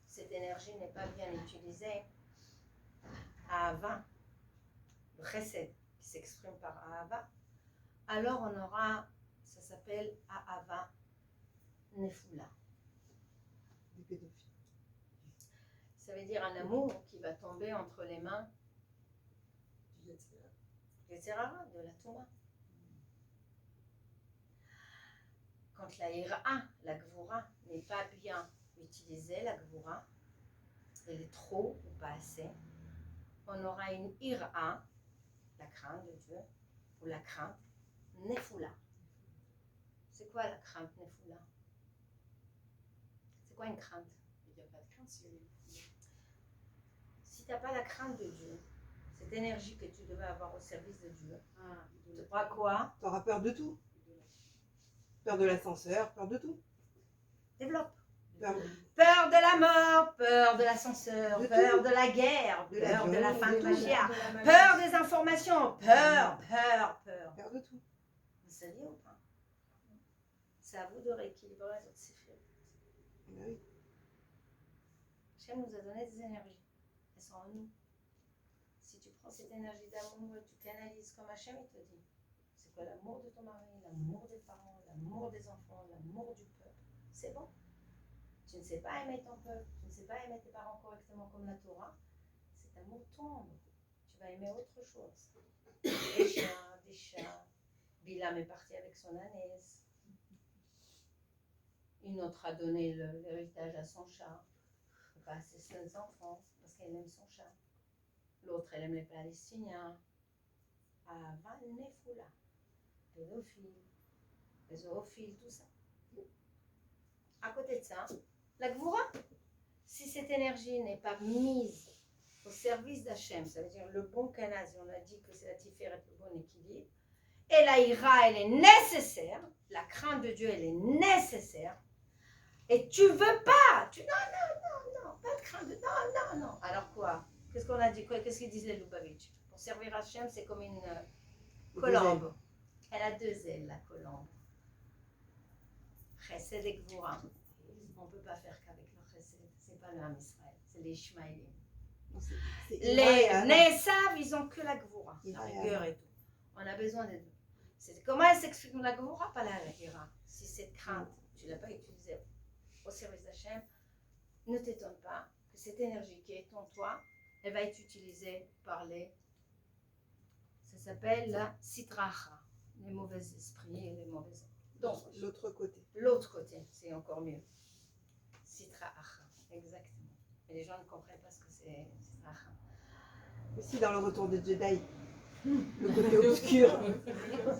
cette énergie n'est pas bien utilisée, Ahava, le chesed, qui s'exprime par Ahava, alors on aura, ça s'appelle Ahava Nefula. Des pédophiles. Ça veut dire un amour qui va tomber entre les mains du Yetzirah, de la Torah. quand la ira, la gvoura, n'est pas bien utilisée, la gvoura, elle est trop ou pas assez, on aura une ira, la crainte de Dieu, ou la crainte nefula. C'est quoi la crainte nefula? C'est quoi une crainte? Il n'y a pas de crainte s'il y a une foule. Si tu n'as pas la crainte de Dieu, cette énergie que tu devais avoir au service de Dieu, Ah, tu crois quoi? T'auras peur de tout. Peur de l'ascenseur, peur de tout. Développe. Peur Peur de la mort, peur de l'ascenseur, De peur tout. de la guerre, De peur de la l'avion, fin de de magia, De la maladie. peur des informations, peur. de tout. Vous saviez ou pas? C'est à vous de rééquilibrer votre cycle. Ah oui. Hachem nous a donné des énergies. Elles sont en nous. Si tu prends cette énergie d'amour et tu canalises comme Hachem il te dit, c'est quoi l'amour de ton mari, l'amour des parents, l'amour des enfants, l'amour du peuple, c'est bon. Tu ne sais pas aimer ton peuple, tu ne sais pas aimer tes parents correctement comme la Torah, cet amour tombe. Tu vas aimer autre chose. Des chiens, des chats. Bilam est parti avec son ânesse. Une autre a donné l'héritage à son chat. Pas à ses enfants parce qu'elle aime son chat. L'autre, elle aime les Palestiniens. Ava Nefoula. Pédophile, les zoophiles, tout ça. À côté de ça, la Gvoura, si cette énergie n'est pas mise au service d'Hachem, ça veut dire le bon canal, on a dit que c'est la tiferet, le bon équilibre, et la ira, elle est nécessaire, la crainte de Dieu, elle est nécessaire, et tu veux pas, non, pas de crainte de non. Alors quoi? Qu'est-ce qu'on a dit? Qu'est-ce qu'ils disent les Lubavitch? Pour servir Hachem, c'est comme une colombe. Elle a 2 ailes, la colombe. Chesed et Gvoura. On ne peut pas faire qu'avec le chesed. Ce n'est pas le Ham Israël, c'est les Ishmaélim. Les Nesav, ils n'ont que la Gvoura, la rigueur et tout. On a besoin des deux. Comment elle s'exprime la Gvoura? Pas la Hira. Si cette crainte, tu ne l'as pas utilisée au service d'Hachem, ne t'étonne pas que cette énergie qui est en toi, elle va être utilisée par les... Ça s'appelle la sitracha, les mauvais esprits et les mauvais... Donc, l'autre côté, c'est encore mieux. Sitracha, exactement. Mais les gens ne comprennent pas ce que c'est sitracha. Aussi dans le retour de Jedi, le côté obscur.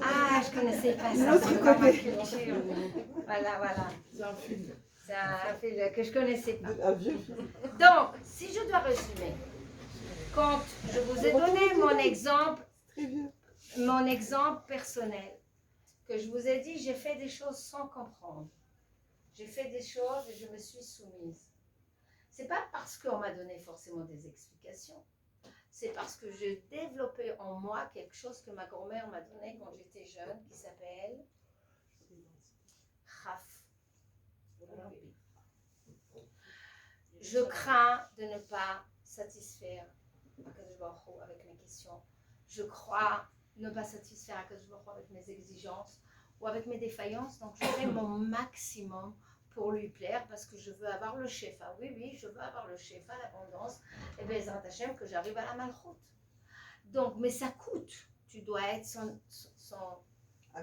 Ah, je connaissais pas ça. L'autre c'est dans ma côté. culture. Voilà. C'est un film. C'est un film que je connaissais pas. Un vieux film. Donc, si je dois résumer, quand je vous ai donné mon exemple personnel, que je vous ai dit, j'ai fait des choses sans comprendre. J'ai fait des choses et je me suis soumise. C'est pas parce qu'on m'a donné forcément des explications. C'est parce que j'ai développé en moi quelque chose que ma grand-mère m'a donné quand j'étais jeune, qui s'appelle Chaf. Je crains de ne pas satisfaire Akadosh Baruch Hu avec mes questions. Je crois ne pas satisfaire Akadosh Baruch Hu avec mes exigences ou avec mes défaillances. Donc je fais mon maximum pour lui plaire parce que je veux avoir le shefa. Oui, je veux avoir le shefa, l'abondance. Et bien, Ezrat Hashem, que j'arrive à la malchoute. Donc, mais ça coûte. Tu dois être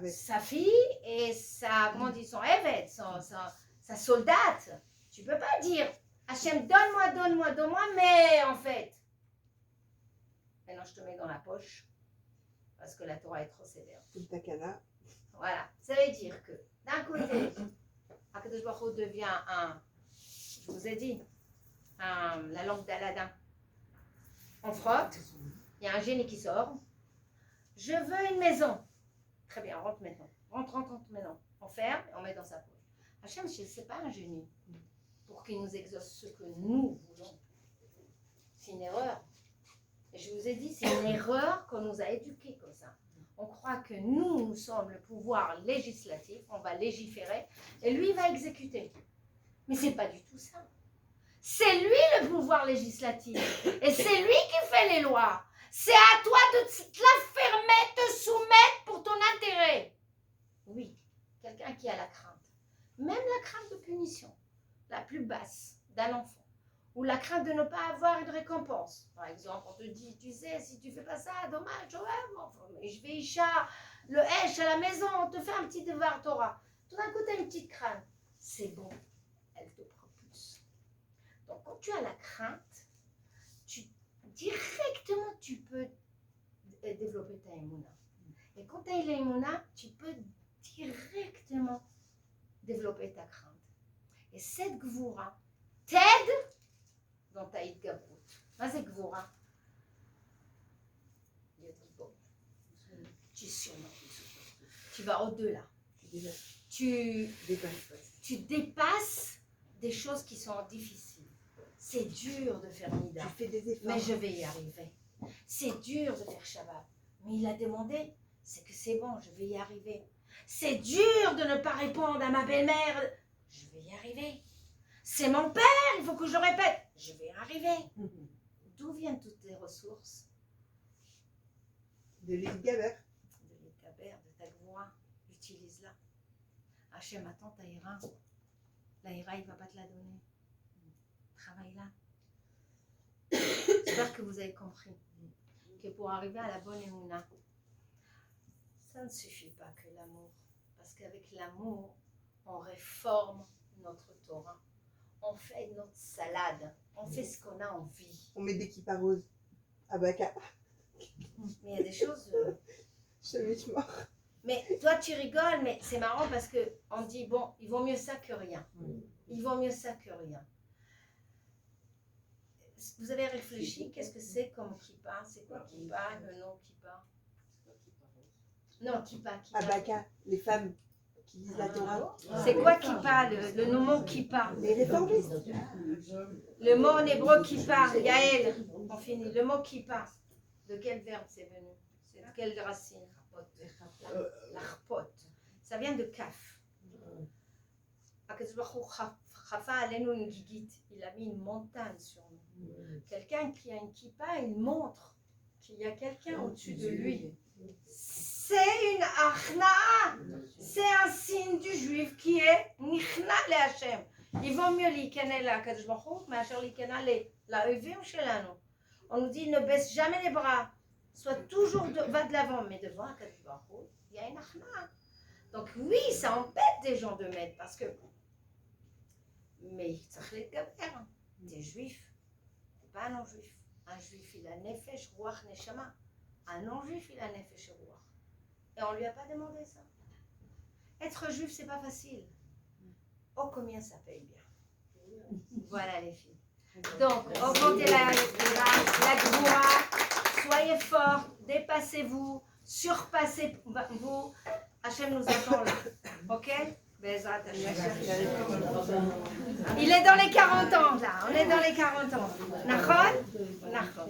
sa fille et sa, comment on dit, son évêque, sa soldate. Tu peux pas dire Hachem, donne-moi, mais en fait, maintenant je te mets dans la poche parce que la Torah est trop sévère. C'est le takana. Voilà, ça veut dire que d'un côté, Akadosh Baruch Hu devient je vous ai dit, la lampe d'Aladin. On frotte, il y a un génie qui sort. Je veux une maison. Très bien, rentre maintenant. Rentre maintenant. On ferme et on met dans sa poche. Hachem, ce n'est pas un génie pour qu'il nous exauce ce que nous voulons. C'est une erreur. Et je vous ai dit, c'est une erreur qu'on nous a éduqués comme ça. On croit que nous sommes le pouvoir législatif, on va légiférer, et lui va exécuter. Mais ce n'est pas du tout ça. C'est lui le pouvoir législatif, et c'est lui qui fait les lois. C'est à toi de te la fermer, te soumettre pour ton intérêt. Oui, quelqu'un qui a la crainte, même la crainte de punition, la plus basse d'un enfant, ou la crainte de ne pas avoir une récompense. Par exemple, on te dit, tu sais, si tu fais pas ça, dommage, ouais, mais je vais Isha, le Hesh à la maison, on te fait un petit devoir Torah. Tout d'un coup, tu as une petite crainte. C'est bon, elle te propulse. Donc, quand tu as la crainte, directement, tu peux développer ta émouna. Et quand tu as l'émouna, tu peux directement développer ta crainte. Et cette gvoura t'aide dans ta hitgabrut. C'est gvoura. Tu surmontes. Tu vas au-delà. Tu dépasses des choses qui sont difficiles. C'est dur de faire Nida. Tu fais des efforts. Mais je vais y arriver. C'est dur de faire Shabbat. Mais il a demandé. C'est que c'est bon, je vais y arriver. C'est dur de ne pas répondre à ma belle-mère. Je vais y arriver. C'est mon père, il faut que je le répète. Je vais y arriver. D'où viennent toutes tes ressources? De l'Itgaber. De l'Itgaber, de ta gvoura. Utilise-la. Hachem attend ta ira. La ira, il ne va pas te la donner. Travaille-la. J'espère que vous avez compris que pour arriver à la bonne émouna, ça ne suffit pas que l'amour. Parce qu'avec l'amour, on réforme notre Torah. On fait notre salade. On fait ce qu'on a envie. On met des kippas roses. Abaka. Mais il y a des choses... Je mort. Mais toi, tu rigoles, mais c'est marrant parce qu'on dit, bon, il vaut mieux ça que rien. Il vaut mieux ça que rien. Vous avez réfléchi, qu'est-ce que c'est comme kippa? C'est quoi kippa, le nom kippa? Non, kippa. Abaka, les femmes qui lisent la Torah. C'est quoi kippa, le mot kippa? Les réformistes. Le mot en hébreu kippa, Yael, on finit. Le mot kippa, de quel verbe c'est venu? C'est de quelle racine? La chpot. Ça vient de kaf. Il a mis une montagne sur nous. Quelqu'un qui a une kippa, il montre qu'il y a quelqu'un au-dessus de lui. C'est une achna. C'est un signe du juif qui est nichna le Hashem. Il vaut mieux l'ikana la Kadosh Baruch Hu, mais l'ikana la uvim shelanu. On nous dit ne baisse jamais les bras. Sois toujours va de l'avant, mais devant un Kadosh Baruch Hu, il y a une achna. Donc oui, ça embête des gens de mettre parce que. Mais ça fait le t'es juif, t'es pas un non-juif. Un juif, il a nefesh, ruach, neshama. Un non-juif, il a nefesh, ruach. Et on lui a pas demandé ça. Être juif, c'est pas facile. Oh, combien ça paye bien. Voilà les filles. Donc, augmentez la gvoura, soyez forts, dépassez-vous, surpassez-vous. Hachem nous attend là. Ok? Bezrat Hashem. Il est dans les 40 ans là. On est dans les 40 ans. Nachon? Nachon.